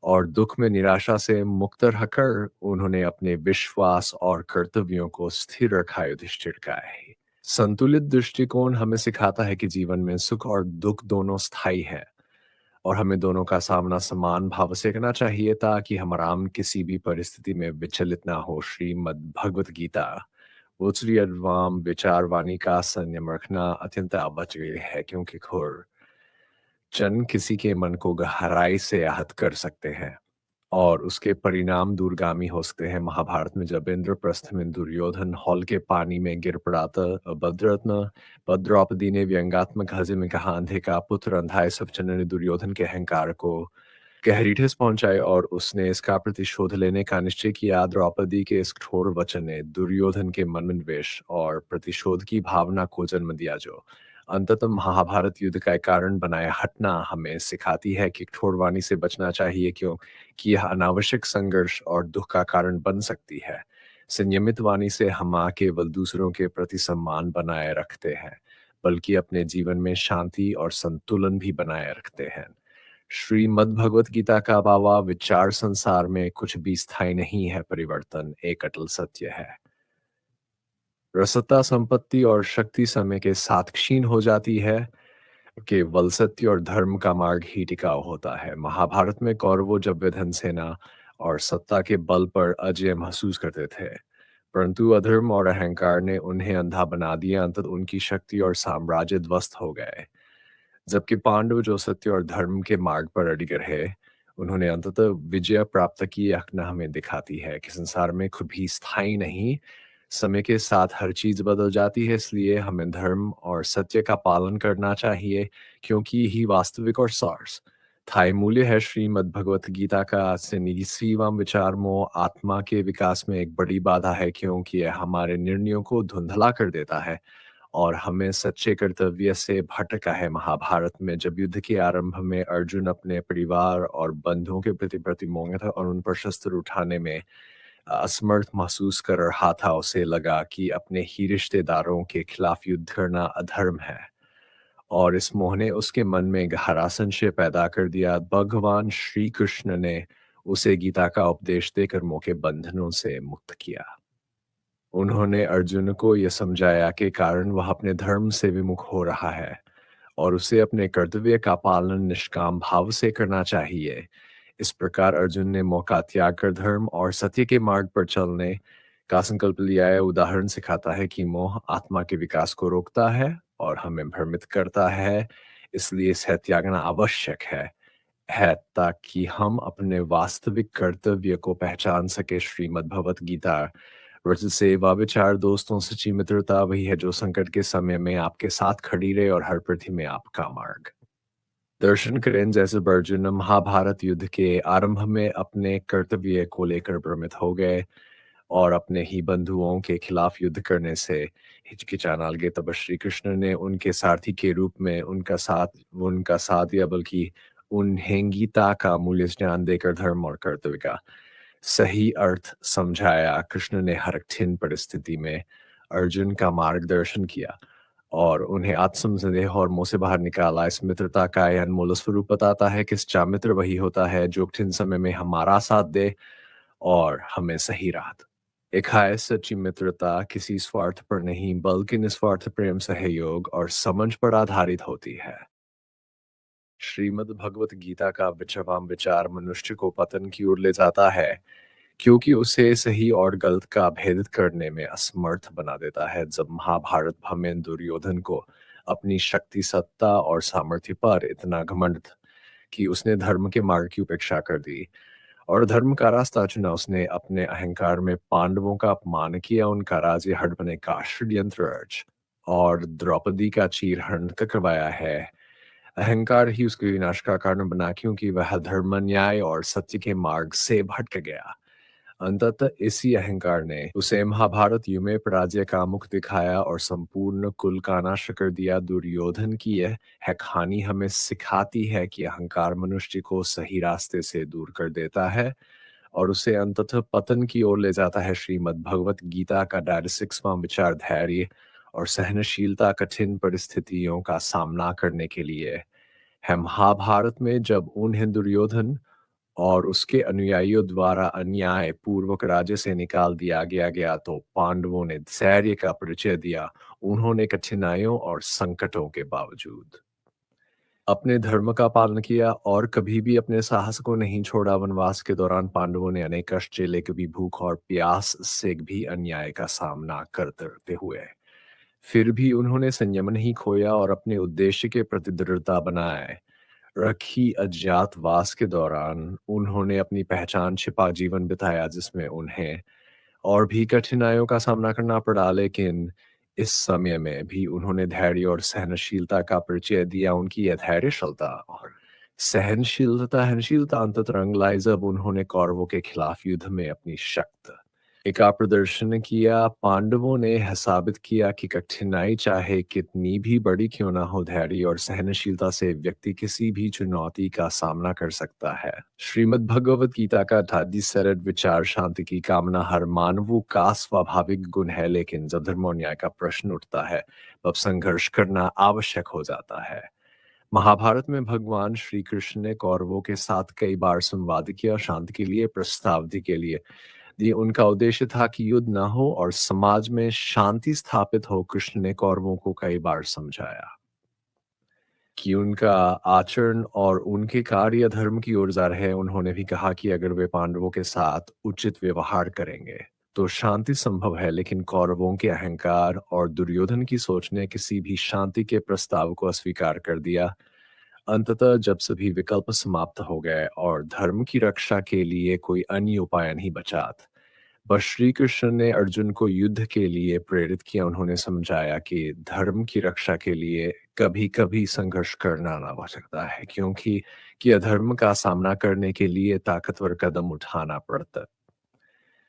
और दुख में निराशा से मुक्त रहकर उन्होंने अपने विश्वास और कर्तव्यों को स्थिर रखा। युधिष्ठिर का है संतुलित दृष्टिकोण हमें सिखाता है कि जीवन में सुख और दुख दोनों स्थायी है और हमें दोनों का सामना समान भाव से करना चाहिए, ताकि हमारा हम किसी भी परिस्थिति में विचलित ना हो। श्रीमद् भगवत गीता उत्तरीयवाम विचारवाणी का संयम रखना अत्यंत आवश्यक है, क्योंकि घोर जन किसी के मन को गहराई से आहत कर सकते हैं और उसके परिणाम दूरगामी हो सकते हैं। महाभारत में जब इंद्रप्रस्थ में दुर्योधन हॉल के पानी में गिर पड़ा था, द्रौपदी ने व्यंग्यात्मक हंसी में कहा, अंधे का पुत्र अंधा। इस वचन ने दुर्योधन के अहंकार को गहरी ठेस पहुंचाई और उसने इसका प्रतिशोध लेने का निश्चय किया। द्रौपदी के इस कठोर वचन ने दुर्योधन के मन में द्वेष और प्रतिशोध की भावना को जन्म दिया, जो अंततः महाभारत युद्ध का एक कारण बनाए। हटना हमें सिखाती है कि कठोर वाणी से बचना चाहिए, क्यों कि यह अनावश्यक संघर्ष और दुख का कारण बन सकती है। संयमित वाणी से हम केवल दूसरों के प्रति सम्मान बनाए रखते हैं, बल्कि अपने जीवन में शांति और संतुलन भी बनाए रखते हैं। श्रीमद् भगवत गीता का बावा विचार संसार में कुछ भी स्थायी नहीं है, परिवर्तन एक अटल सत्य है। रसता, संपत्ति और शक्ति समय के साथ क्षीण हो जाती है, केवल सत्य और धर्म का मार्ग ही टिकाऊ होता है। महाभारत में कौरवों जब वे धन, सेना और सत्ता के बल पर अजय महसूस करते थे, परंतु अधर्म और अहंकार ने उन्हें अंधा बना दिया। अंततः उनकी शक्ति और साम्राज्य ध्वस्त हो गए। जबकि पांडव जो सत्य और धर्म के मार्ग पर अड़िग रहे, उन्होंने अंततः विजय प्राप्त की। यह घटना हमें दिखाती है कि संसार में कुछ भी स्थायी नहीं, समय के साथ हर चीज बदल जाती है। इसलिए हमें धर्म और सत्य का पालन करना चाहिए, क्योंकि यही वास्तविक और सार्स थाई मूल्य है। श्रीमद् भगवत गीता का श्रीवाम विचार मोह आत्मा के विकास में एक बड़ी बाधा है, क्योंकि यह हमारे निर्णयों को धुंधला कर देता है और हमें सच्चे कर्तव्य से भटका है। महाभारत में जब युद्ध के आरंभ में अर्जुन अपने परिवार और बंधुओं के प्रति प्रतिमोह था और उन पर शस्त्र उठाने में असमर्थ महसूस कर रहा था, उसे लगा कि अपने ही रिश्तेदारों के खिलाफ युद्ध करना अधर्म है और इस मोह ने उसके मन में गहरा संशय पैदा कर दिया। भगवान श्री कृष्ण ने उसे गीता का उपदेश देकर मोह के बंधनों से मुक्त किया। उन्होंने अर्जुन को यह समझाया कि कारण वह अपने धर्म से विमुख हो रहा है और उसे अपने कर्तव्य का पालन निष्काम भाव से करना चाहिए। इस प्रकार अर्जुन ने मौका त्याग कर धर्म और सत्य के मार्ग पर चलने का संकल्प लिया है। उदाहरण सिखाता है कि मोह आत्मा के विकास को रोकता है और हमें भ्रमित करता है, इसलिए इसे त्यागना आवश्यक है ताकि हम अपने वास्तविक कर्तव्य को पहचान सके। श्रीमद् भगवत गीता वर्ष सेवा विचार दोस्तों सच्ची मित्रता वही है जो संकट के समय में आपके साथ खड़ी रहे और हर प्रति में आपका मार्ग दर्शन करें। जैसे अर्जुन महाभारत युद्ध के आरंभ में अपने कर्तव्य को लेकर भ्रमित हो गए और अपने ही बंधुओं के खिलाफ युद्ध करने से हिचकिचाने लगे, तब श्री कृष्ण ने उनके सारथी के रूप में उनका साथ दिया, बल्कि उन्हें गीता का मूल्य ज्ञान देकर धर्म और कर्तव्य का सही अर्थ समझाया। कृष्ण ने हर कठिन परिस्थिति में अर्जुन का मार्गदर्शन किया और उन्हें आत्मसंदेह और मोह से बाहर निकाला। इस मित्रता का यह अनमोल स्वरूप बताता है कि सच्चा मित्र वही होता है जो कठिन समय में हमारा साथ दे और हमें सही राह दे। एक है सच्ची मित्रता किसी स्वार्थ पर नहीं, बल्कि निस्वार्थ प्रेम, सहयोग और समझ पर आधारित होती है। श्रीमद् भगवत गीता का विचवाम विचार मनुष्य को पतन की ओर ले जाता है, क्योंकि उसे सही और गलत का भेद करने में असमर्थ बना देता है। जब महाभारत में दुर्योधन को अपनी शक्ति, सत्ता और सामर्थ्य पर इतना घमंड था कि उसने धर्म के मार्ग की उपेक्षा कर दी और धर्म का रास्ता चुना उसने। अपने अहंकार में पांडवों का अपमान किया, उनका राज्य हड़पने का षड्यंत्र रच और द्रौपदी का चीरहरण करवाया है। अहंकार ही उसके विनाश का कारण बना, क्योंकि वह धर्म, न्याय और सत्य के मार्ग से भटक गया। अंततः इसी अहंकार ने उसे महाभारत युग में पराजय का मुख दिखाया और संपूर्ण कुल का नाश कर दिया। दुर्योधन की यह है कहानी हमें सिखाती है कि अहंकार मनुष्य को सही रास्ते से दूर कर देता है और उसे अंततः पतन की ओर ले जाता है। श्रीमद् भगवत गीता का 66वां विचार धैर्य और सहनशीलता कठिन परिस्थितियों का सामना करने के लिए है। महाभारत में जब उन्हें दुर्योधन और उसके अनुयायियों द्वारा अन्याय पूर्वक राज्य से निकाल दिया गया तो पांडवों ने धैर्य का परिचय दिया। उन्होंने कठिनाइयों और संकटों के बावजूद अपने धर्म का पालन किया और कभी भी अपने साहस को नहीं छोड़ा। वनवास के दौरान पांडवों ने अनेक कष्ट झेले, कभी भूख और प्यास से भी अन्याय का सामना करते हुए। फिर भी उन्होंने संयम नहीं खोया और अपने उद्देश्य के प्रति दृढ़ता बनाए रखी। अज्ञातवास के दौरान उन्होंने अपनी पहचान छिपा जीवन बिताया, जिसमें उन्हें और भी कठिनाइयों का सामना करना पड़ा, लेकिन इस समय में भी उन्होंने धैर्य और सहनशीलता का परिचय दिया। उनकी यह धैर्यशीलता और सहनशीलता अंततः रंग लाई जब उन्होंने कौरवों के खिलाफ युद्ध में अपनी शक्ति का प्रदर्शन किया। पांडवों ने यह साबित किया कि कठिनाई चाहे कितनी भी बड़ी क्यों ना हो, धैर्य और सहनशीलता से व्यक्ति किसी भी चुनौती का सामना कर सकता है। श्रीमद् भगवत गीता का 28 सरल विचार शांति की कामना हर मानव का स्वाभाविक गुण है, लेकिन जब धर्म और न्याय का प्रश्न उठता है तब संघर्ष करना आवश्यक हो जाता है। महाभारत में भगवान श्री कृष्ण ने कौरवों के साथ कई बार संवाद किया, शांति के लिए, प्रस्तावधि के लिए। ये उनका उद्देश्य था कि युद्ध न हो और समाज में शांति स्थापित हो। कृष्ण ने कौरवों को कई बार समझाया कि उनका आचरण और उनके कार्य धर्म की ओर जा रहे हैं। उन्होंने भी कहा कि अगर वे पांडवों के साथ उचित व्यवहार करेंगे तो शांति संभव है, लेकिन कौरवों के अहंकार और दुर्योधन की सोच ने किसी भी शांति के प्रस्ताव को अस्वीकार कर दिया। अंततः जब सभी विकल्प समाप्त हो गए और धर्म की रक्षा के लिए कोई अन्य उपाय नहीं बचा, बस श्री कृष्ण ने अर्जुन को युद्ध के लिए प्रेरित किया। उन्होंने समझाया कि धर्म की रक्षा के लिए कभी-कभी संघर्ष करना आवश्यकता है, क्योंकि कि अधर्म का सामना करने के लिए ताकतवर कदम उठाना पड़ता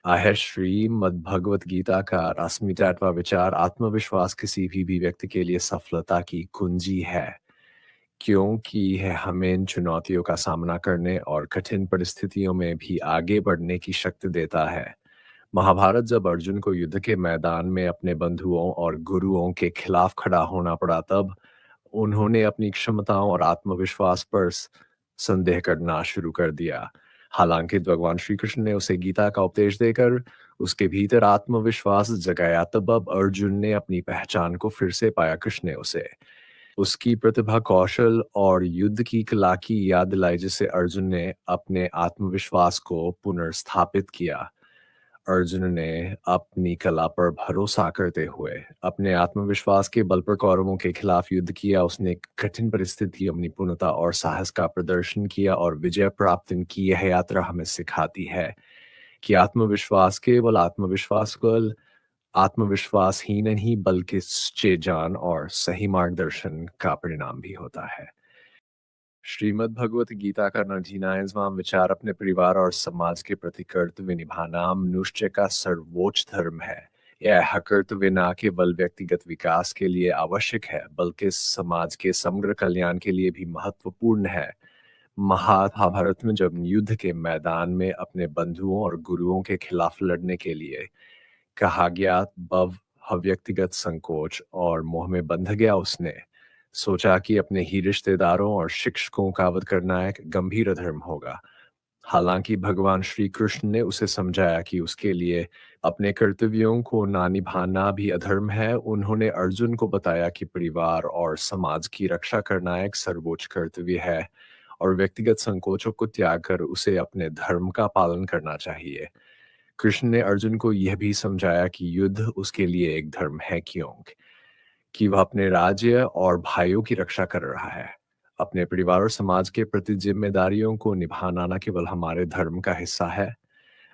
है। श्रीमद् भगवत गीता का 88वां विचार आत्मविश्वास किसी भी व्यक्ति के लिए सफलता की कुंजी है, क्योंकि यह हमें इन चुनौतियों का सामना करने और कठिन परिस्थितियों में भी आगे बढ़ने की शक्ति देता है। महाभारत जब अर्जुन को युद्ध के मैदान में अपने बंधुओं और गुरुओं के खिलाफ खड़ा होना पड़ा, तब उन्होंने अपनी क्षमताओं और आत्मविश्वास पर संदेह करना शुरू कर दिया। हालांकि भगवान श्री कृष्ण ने उसे गीता का उपदेश देकर उसके भीतर आत्मविश्वास जगाया, तब अब अर्जुन ने अपनी पहचान को फिर से पाया। कृष्ण ने उसे उसकी प्रतिभा, कौशल और युद्ध की कला की याद दिलाई, जिससे अर्जुन ने अपने आत्मविश्वास को पुनर्स्थापित किया। अर्जुन ने अपनी कला पर भरोसा करते हुए अपने आत्मविश्वास के बल पर कौरवों के खिलाफ युद्ध किया। उसने कठिन परिस्थितियों में निपुणता और साहस का प्रदर्शन किया और विजय प्राप्त की। यह यात्रा हमें सिखाती है कि केवल आत्मविश्वास ही नहीं, बल्कि सच्चे जान और सही मार्गदर्शन का परिणाम भी होता है। श्रीमद् भगवत गीता का 99वां विचार अपने परिवार और समाज के प्रति कर्तव्य निभाना मनुष्य का सर्वोच्च धर्म है। यह कर्तव्य न केवल व्यक्तिगत विकास के लिए आवश्यक है, बल्कि समाज के समग्र कल्याण के लिए भी महत्वपूर्ण है। महाभारत में जब युद्ध के मैदान में अपने बंधुओं और गुरुओं के खिलाफ लड़ने के लिए कहा गया, बव व्यक्तिगत संकोच और मोह में बंध गया। उसने सोचा कि अपने ही रिश्तेदारों और शिक्षकों का वध करना एक गंभीर अधर्म होगा। हालांकि भगवान श्री कृष्ण ने उसे समझाया कि उसके लिए अपने कर्तव्यों को ना निभाना भी अधर्म है। उन्होंने अर्जुन को बताया कि परिवार और समाज की रक्षा करना एक सर्वोच्च कर्तव्य है और व्यक्तिगत संकोचों को त्याग कर उसे अपने धर्म का पालन करना चाहिए। कृष्ण ने अर्जुन को यह भी समझाया कि युद्ध उसके लिए एक धर्म है, क्योंकि कि वह अपने राज्य और भाइयों की रक्षा कर रहा है। अपने परिवार और समाज के प्रति जिम्मेदारियों को निभाना न केवल हमारे धर्म का हिस्सा है,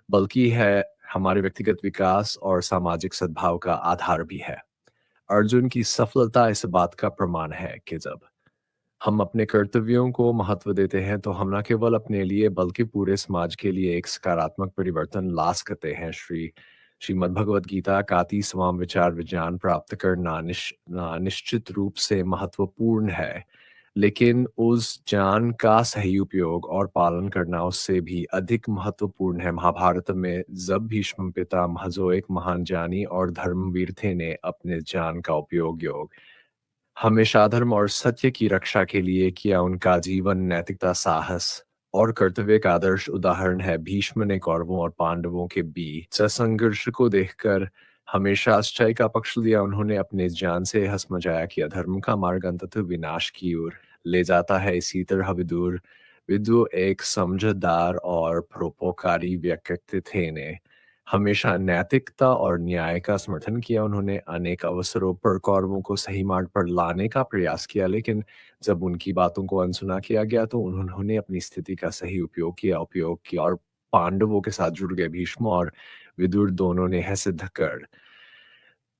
बल्कि है हमारे व्यक्तिगत विकास और सामाजिक सद्भाव का आधार भी है। अर्जुन की सफलता इस बात का प्रमाण है कि जब हम अपने कर्तव्यों को महत्व देते हैं तो हम न केवल अपने लिए बल्कि पूरे समाज के लिए एक सकारात्मक परिवर्तन ला सकते हैं। श्रीमद् भगवत गीता का 30वां विचार विज्ञान प्राप्त करना निश्चित रूप से महत्वपूर्ण है, लेकिन उस ज्ञान का सही उपयोग और पालन करना उससे भी अधिक महत्वपूर्ण है। महाभारत में जब भीष्म पितामह जो एक महान ज्ञानी और धर्मवीर थे ने अपने ज्ञान का उपयोग हमेशा धर्म और सत्य की रक्षा के लिए किया, उनका जीवन नैतिकता, साहस और कर्तव्य का आदर्श उदाहरण है। भीष्म ने कौरवों और पांडवों के बीच संघर्ष को देखकर हमेशा सच्चाई का पक्ष लिया। उन्होंने अपने जान से हंस मजाया कि अधर्म का मार्ग अंततः विनाश की ओर ले जाता है। इसी तरह विदुर एक समझदार और परोपकारी व्यक्ति थे ने हमेशा नैतिकता और न्याय का समर्थन किया। उन्होंने अनेक अवसरों पर कौरवों को सही मार्ग पर लाने का प्रयास किया, लेकिन जब उनकी बातों को अनसुना किया गया तो उन्होंने अपनी स्थिति का सही उपयोग किया और पांडवों के साथ जुड़ गए। भीष्म और विदुर दोनों ने यह सिद्ध कर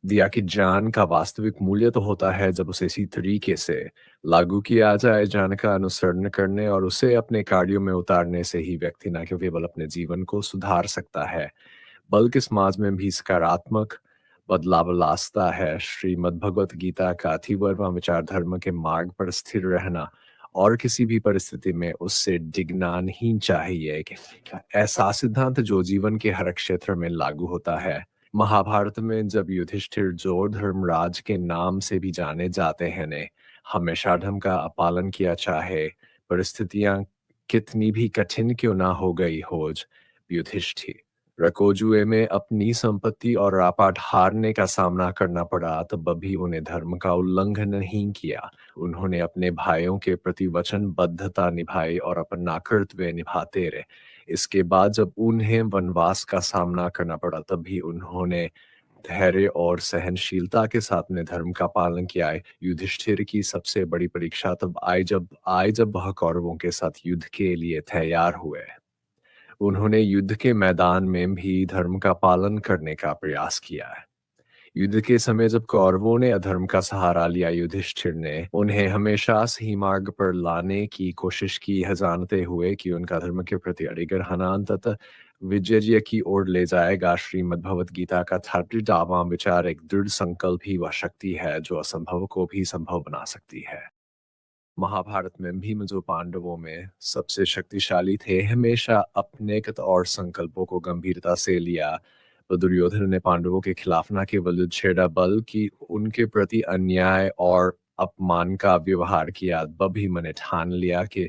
दिया कि ज्ञान का वास्तविक मूल्य तो होता है जब उसे इसी तरीके से लागू किया जाए। ज्ञान का अनुसरण करने और उसे अपने कार्यों में उतारने से ही व्यक्ति न केवल अपने जीवन को सुधार सकता है, बल्कि समाज में भी सकारात्मक बदलाव लाता है। श्रीमद् भगवत गीता का 30वां विचार धर्म के मार्ग पर स्थिर रहना और किसी भी परिस्थिति में उससे डिगना नहीं चाहिए, ऐसा सिद्धांत जो जीवन के हर क्षेत्र में लागू होता है। महाभारत में जब युधिष्ठिर जो धर्मराज के नाम से भी जाने जाते हैं ने हमेशा धर्म का पालन किया, चाहे परिस्थितियां कितनी भी कठिन क्यों ना हो गई हो। युधिष्ठिर को जुए में अपनी संपत्ति और रापाट हारने का सामना करना पड़ा, तब भी उन्हें धर्म का उल्लंघन नहीं किया। उन्होंने अपने भाइयों के प्रति वचनबद्धता निभाई और अपना कर्तव्य निभाते रहे। इसके बाद जब उन्हें वनवास का सामना करना पड़ा, तब भी उन्होंने धैर्य और सहनशीलता के साथ अपने धर्म का पालन किया है। युधिष्ठिर की सबसे बड़ी परीक्षा तब आई जब वह कौरवों के साथ युद्ध के लिए तैयार हुए। उन्होंने युद्ध के मैदान में भी धर्म का पालन करने का प्रयास किया है। युद्ध के समय जब कौरवों ने अधर्म का सहारा लिया, युधिष्ठिर ने उन्हें हमेशा सही मार्ग पर लाने की कोशिश की, यह जानते हुए कि उनका धर्म के प्रति अड़िग रहना अंततः विजय की ओर ले जाएगा। श्रीमद् भगवत गीता का 30वां विचार एक दृढ़ संकल्प ही वह शक्ति है जो असंभव को भी संभव बना सकती है। महाभारत में भीम जो पांडवों में सबसे शक्तिशाली थे, हमेशा अपने कथ और संकल्पों को गंभीरता से लिया। तो दुर्योधन ने पांडवों के खिलाफ न केवल युद्ध छेड़ा, बल्कि उनके प्रति अन्याय और अपमान का व्यवहार किया। तब भीम ने ठान लिया कि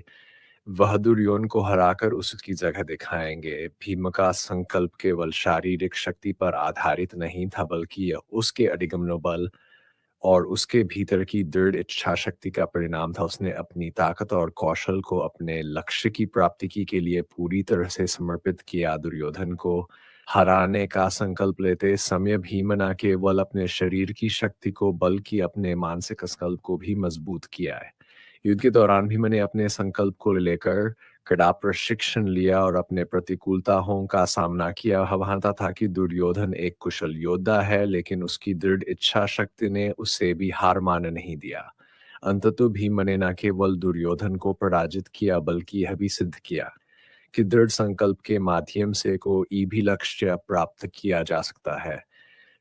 वह दुर्योधन को हराकर उसकी जगह दिखाएंगे। भीम का संकल्प केवल शारीरिक शक्ति पर आधारित नहीं था, बल्कि यह उसके अडिग मनोबल और उसके भीतर की दृढ़ इच्छा शक्ति का परिणाम था। उसने अपनी ताकत और कौशल को अपने लक्ष्य की प्राप्ति के लिए पूरी तरह से समर्पित किया। दुर्योधन को हराने का संकल्प लेते समय भीम न केवल अपने शरीर की शक्ति को बल्कि अपने मानसिक संकल्प को भी मजबूत किया है। युद्ध के दौरान भीम ने अपने संकल्प को लेकर कड़ा प्रशिक्षण लिया और अपने प्रतिकूलताओं का सामना किया। वह मानता था कि दुर्योधन एक कुशल योद्धा है, लेकिन उसकी दृढ़ इच्छा शक्ति ने उसे भी हार मान नहीं दिया। अंततः भीम ने न केवल दुर्योधन को पराजित किया, बल्कि यह भी सिद्ध किया कि दृढ़ संकल्प के माध्यम से कोई भी लक्ष्य प्राप्त किया जा सकता है।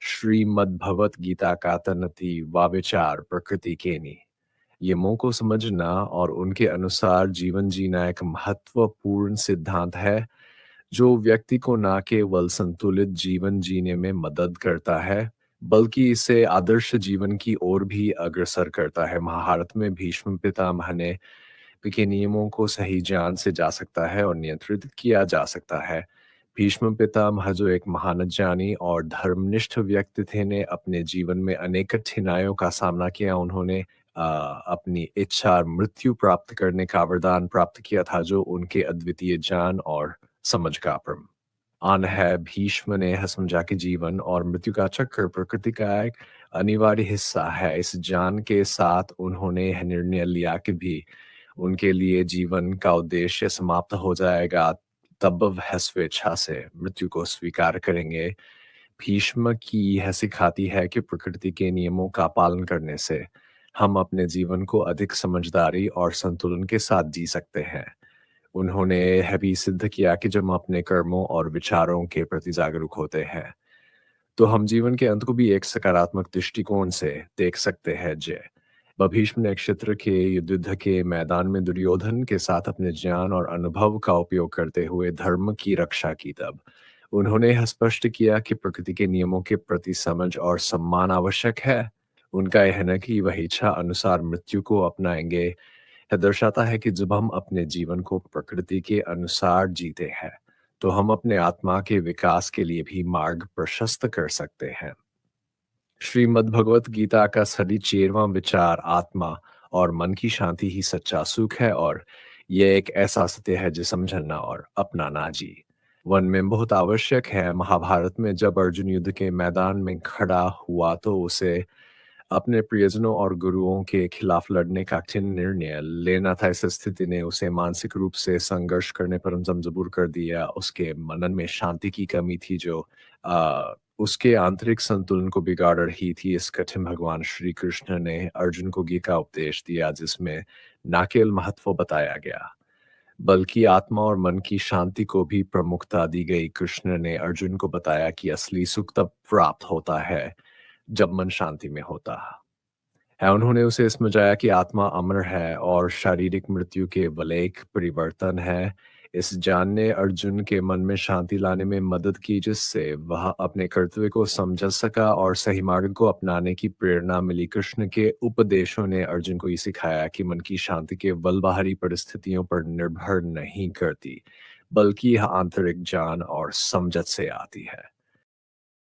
श्रीमद् भगवत गीता का 30वां विचार प्रकृति के नियमों को समझना और उनके अनुसार जीवन जीना एक महत्वपूर्ण सिद्धांत है जो व्यक्ति को न केवल संतुलित जीवन जीने में मदद करता है, बल्कि इसे आदर्श जीवन की ओर भी अग्रसर करता है। महाभारत में भीष्म पितामह ने के नियमों को सही ज्ञान से जा सकता है और नियंत्रित किया जा सकता है। भीष्म पितामह जो एक महान ज्ञानी और धर्मनिष्ठ व्यक्ति थे ने अपने जीवन में अनेक कठिनाइयों का सामना किया। उन्होंने अपनी इच्छा और मृत्यु प्राप्त करने का वरदान प्राप्त किया था, जो उनके अद्वितीय ज्ञान और समझ का प्रमाण है। भीष्म ने यह समझा कि जीवन और मृत्यु का चक्र प्रकृति का एक अनिवार्य हिस्सा है। इस ज्ञान के साथ उन्होंने यह निर्णय लिया कि भी उनके लिए जीवन का उद्देश्य समाप्त हो जाएगा, तब वह स्वेच्छा से मृत्यु को स्वीकार करेंगे। भीष्म की यह सिखाती है कि प्रकृति के नियमों का पालन करने से हम अपने जीवन को अधिक समझदारी और संतुलन के साथ जी सकते हैं। उन्होंने यह भी सिद्ध किया कि जब हम अपने कर्मों और विचारों के प्रति जागरूक होते हैं, तो हम जीवन के अंत को भी एक सकारात्मक दृष्टिकोण से देख सकते हैं। जय भीष्म ने क्षेत्र के युद्ध के मैदान में दुर्योधन के साथ अपने ज्ञान और अनुभव का उपयोग करते हुए धर्म की रक्षा की। तब उन्होंने यह स्पष्ट किया कि प्रकृति के नियमों के प्रति समझ और सम्मान आवश्यक है। उनका यह न कि वह इच्छा अनुसार मृत्यु को अपनाएंगे, यह दर्शाता है कि जब हम अपने जीवन को प्रकृति के अनुसार जीते हैं, तो हम अपने आत्मा के विकास के लिए भी मार्ग प्रशस्त कर सकते हैं। श्रीमद् भगवत गीता का सभी 13वां विचार आत्मा और मन की शांति ही सच्चा सुख है, और यह एक ऐसा सत्य है जिसे समझना और अपनाना जी वन में बहुत आवश्यक है। महाभारत में जब अर्जुन युद्ध के मैदान में खड़ा हुआ तो उसे अपने प्रियजनों और गुरुओं के खिलाफ लड़ने का कठिन निर्णय लेना था। इस स्थिति ने उसे मानसिक रूप से संघर्ष करने पर मजबूर कर दिया। उसके मनन में शांति की कमी थी जो उसके आंतरिक संतुलन को बिगाड़ रही थी। इस कठिन भगवान श्री कृष्ण ने अर्जुन को गीता उपदेश दिया, जिसमें न केवल महत्व बताया गया बल्कि आत्मा और मन की शांति को भी प्रमुखता दी गई। कृष्ण ने अर्जुन को बताया कि असली सुख तब प्राप्त होता है जब मन शांति में होता है। उन्होंने उसे समझाया कि आत्मा अमर है और शारीरिक मृत्यु केवल एक परिवर्तन है। इस ज्ञान ने अर्जुन के मन में शांति लाने में मदद की, जिससे वह अपने कर्तव्य को समझ सका और सही मार्ग को अपनाने की प्रेरणा मिली। कृष्ण के उपदेशों ने अर्जुन को ये सिखाया कि मन की शांति केवल बाहरी परिस्थितियों पर निर्भर नहीं करती, बल्कि यह आंतरिक ज्ञान और समझ से आती है।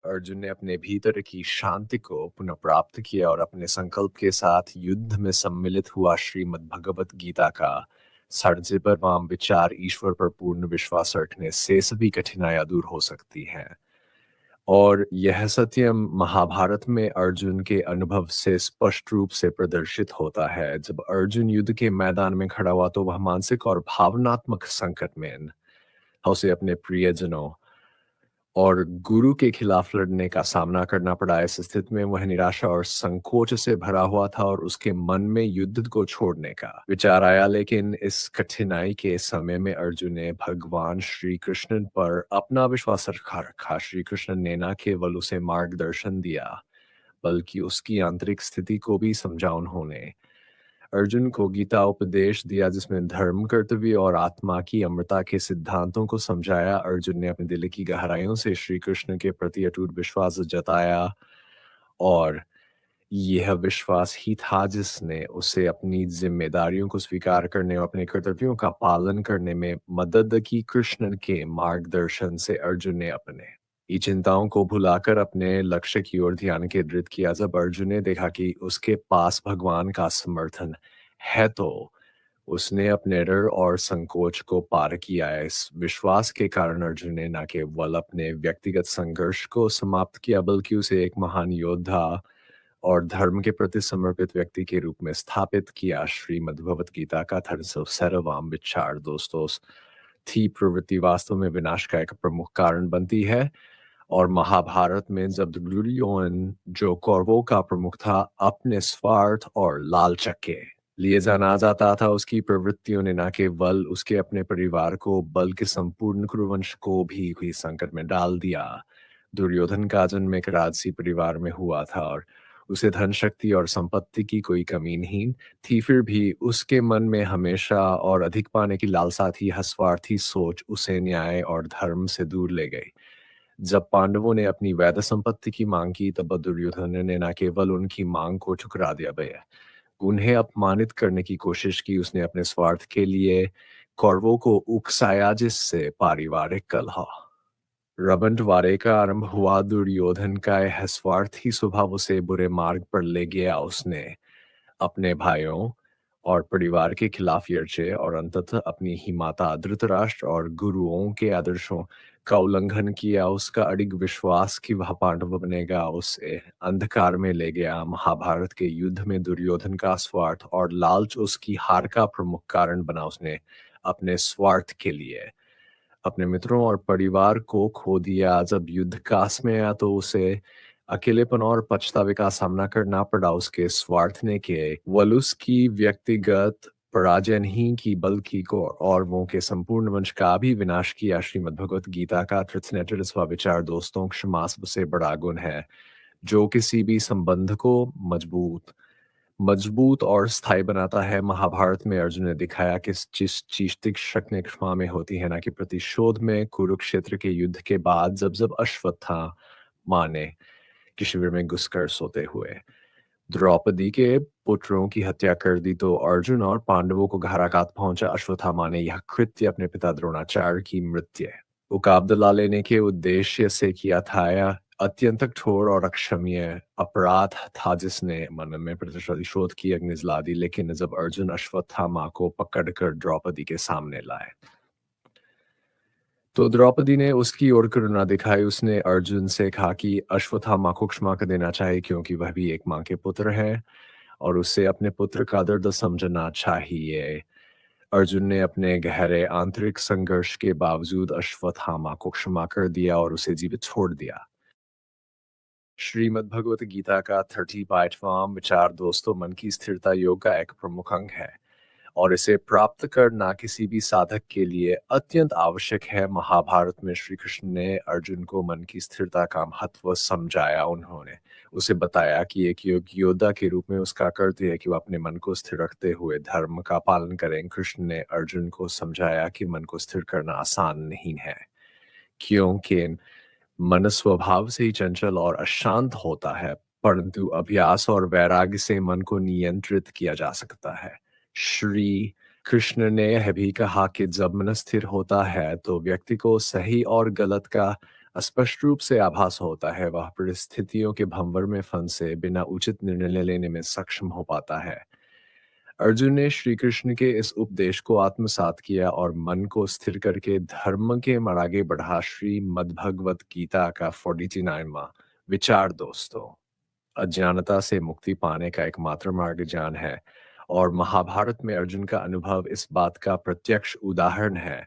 अर्जुन ने अपने भीतर की शांति को पुनः प्राप्त किया और अपने संकल्प के साथ युद्ध में सम्मिलित हुआ। श्रीमद् भगवत गीता का 47वां विचार ईश्वर पर पूर्ण विश्वास रखने से सभी कठिनाइयां दूर हो सकती हैं, और यह सत्य महाभारत में अर्जुन के अनुभव से स्पष्ट रूप से प्रदर्शित होता है। जब अर्जुन युद्ध के मैदान में खड़ा हुआ तो वह मानसिक और भावनात्मक संकट में उसे अपने प्रियजनों और गुरु के खिलाफ लड़ने का सामना करना पड़ा। इस स्थिति में वह निराशा और संकोच से भरा हुआ था और उसके मन में युद्ध को छोड़ने का विचार आया। लेकिन इस कठिनाई के समय में अर्जुन ने भगवान श्री कृष्ण पर अपना विश्वास रखा। श्री कृष्ण ने न केवल उसे मार्गदर्शन दिया, बल्कि उसकी आंतरिक स्थिति को भी समझा। उन्होंने अर्जुन को गीता उपदेश दिया, जिसमें धर्म, कर्तव्य और आत्मा की अमरता के सिद्धांतों को समझाया। अर्जुन ने अपने दिल की गहराइयों से श्री कृष्ण के प्रति अटूट विश्वास जताया, और यह विश्वास ही था जिसने उसे अपनी जिम्मेदारियों को स्वीकार करने और अपने कर्तव्यों का पालन करने में मदद की। कृष्ण के मार्गदर्शन से अर्जुन ने अपने ये चिंताओं को भुलाकर अपने लक्ष्य की ओर ध्यान केंद्रित किया। जब अर्जुन ने देखा कि उसके पास भगवान का समर्थन है, तो उसने अपने डर और संकोच को पार किया। इस विश्वास के कारण अर्जुन ने न केवल अपने व्यक्तिगत संघर्ष को समाप्त किया, बल्कि उसे एक महान योद्धा और धर्म के प्रति समर्पित व्यक्ति के रूप में स्थापित किया। श्रीमद् भगवत गीता का 37वां विचार दोस्तों, थी प्रवृत्ति वास्तव में विनाश का एक प्रमुख कारण बनती है। और महाभारत में जब दुर्योधन, जो कौरवों का प्रमुख था, अपने स्वार्थ और लालच के लिए जाना जाता था, उसकी प्रवृत्तियों ने न केवल उसके अपने परिवार को बल्कि संपूर्ण कुरुवंश को भी हुई संकट में डाल दिया। दुर्योधन का जन्म एक राजसी परिवार में हुआ था और उसे धन शक्ति और संपत्ति की कोई कमी नहीं थी। फिर भी उसके मन में हमेशा और अधिक पाने की लालसा थी। स्वार्थी सोच उसे न्याय और धर्म से दूर ले गई। जब पांडवों ने अपनी वैध संपत्ति की मांग की, तब दुर्योधन ने न केवल उनकी मांग को ठुकरा दिया, उन्हें अपमानित करने की कोशिश की। उसने अपने स्वार्थ के लिए कौरवों को उकसाया, जिससे पारिवारिक कलह रबंटवारे का आरंभ हुआ। दुर्योधन का यह स्वार्थी स्वभाव उसे बुरे मार्ग पर ले गया। उसने अपने भाइयों और परिवार के खिलाफ यर्चे और अंततः अपनी ही माता धृतराष्ट्र और गुरुओं के आदर्शों का उल्लंघन किया, उसका अडिग विश्वास कि वह पांडव बनेगा, उसे अंधकार में ले गया। महाभारत के युद्ध में दुर्योधन का स्वार्थ और लालच उसकी हार का प्रमुख कारण बना। उसने अपने स्वार्थ के लिए अपने मित्रों और परिवार को खो दिया। जब युद्ध कास में आया तो उसे अकेलेपन और पछतावे का सामना करना पड़ा। उसके स्वार्थ ने केवल उसकी व्यक्तिगत पराजय नहीं की बल्कि कौरवों के संपूर्ण वंश का भी विनाश किया। श्रीमद् भगवत गीता का तृतीय विचार दोस्तों क्षमा सबसे बड़ा गुण है जो किसी भी संबंध को मजबूत मजबूत और स्थायी बनाता है। महाभारत में अर्जुन ने दिखाया कि जिस चीज तीक्ष्ण क्षमा में होती है ना कि प्रतिशोध में। कुरुक्षेत्र के युद्ध के बाद जब जब अश्वत्थामा ने कि शिविर में घुसकर सोते हुए द्रौपदी के पुत्रों की हत्या कर दी तो अर्जुन और पांडवों को घाराघात पहुंचा। अश्वत्थामा ने यह कृत्य अपने पिता द्रोणाचार्य की मृत्यु मुकाबला लेने के उद्देश्य से किया था। यह अत्यंत कठोर और अक्षम्य अपराध था जिसने मन में प्रतिशोध की अग्नि जला दी। लेकिन जब अर्जुन अश्वत्थामा को पकड़कर द्रौपदी के सामने लाए तो द्रौपदी ने उसकी ओर करुणा दिखाई। उसने अर्जुन से कहा कि अश्वत्थामा को क्षमा कर देना चाहिए क्योंकि वह भी एक मां के पुत्र है और उसे अपने पुत्र का दर्द समझना चाहिए। अर्जुन ने अपने गहरे आंतरिक संघर्ष के बावजूद अश्वत्थामा को क्षमा कर दिया और उसे जीवित छोड़ दिया। श्रीमद् भगवत गीता का 35वां विचार दोस्तों मन की स्थिरता योग का एक प्रमुख अंग है और इसे प्राप्त करना किसी भी साधक के लिए अत्यंत आवश्यक है। महाभारत में श्री कृष्ण ने अर्जुन को मन की स्थिरता का महत्व समझाया। उन्होंने उसे बताया कि एक योद्धा के रूप में उसका कर्तव्य है कि वह अपने मन को स्थिर रखते हुए धर्म का पालन करें। कृष्ण ने अर्जुन को समझाया कि मन को स्थिर करना आसान नहीं है क्योंकि मन स्वभाव से ही चंचल और अशांत होता है, परंतु अभ्यास और वैराग्य से मन को नियंत्रित किया जा सकता है। श्री कृष्ण ने यह भी कहा कि जब मन स्थिर होता है तो व्यक्ति को सही और गलत का स्पष्ट रूप से आभास होता है। वह परिस्थितियों के भंवर में फंसे बिना उचित निर्णय लेने में सक्षम हो पाता है। अर्जुन ने श्री कृष्ण के इस उपदेश को आत्मसात किया और मन को स्थिर करके धर्म के मार्ग आगे बढ़ा। श्रीमद्भगवत गीता का 49वां विचार दोस्तों अज्ञानता से मुक्ति पाने का एकमात्र मार्ग ज्ञान है और महाभारत में अर्जुन का अनुभव इस बात का प्रत्यक्ष उदाहरण है।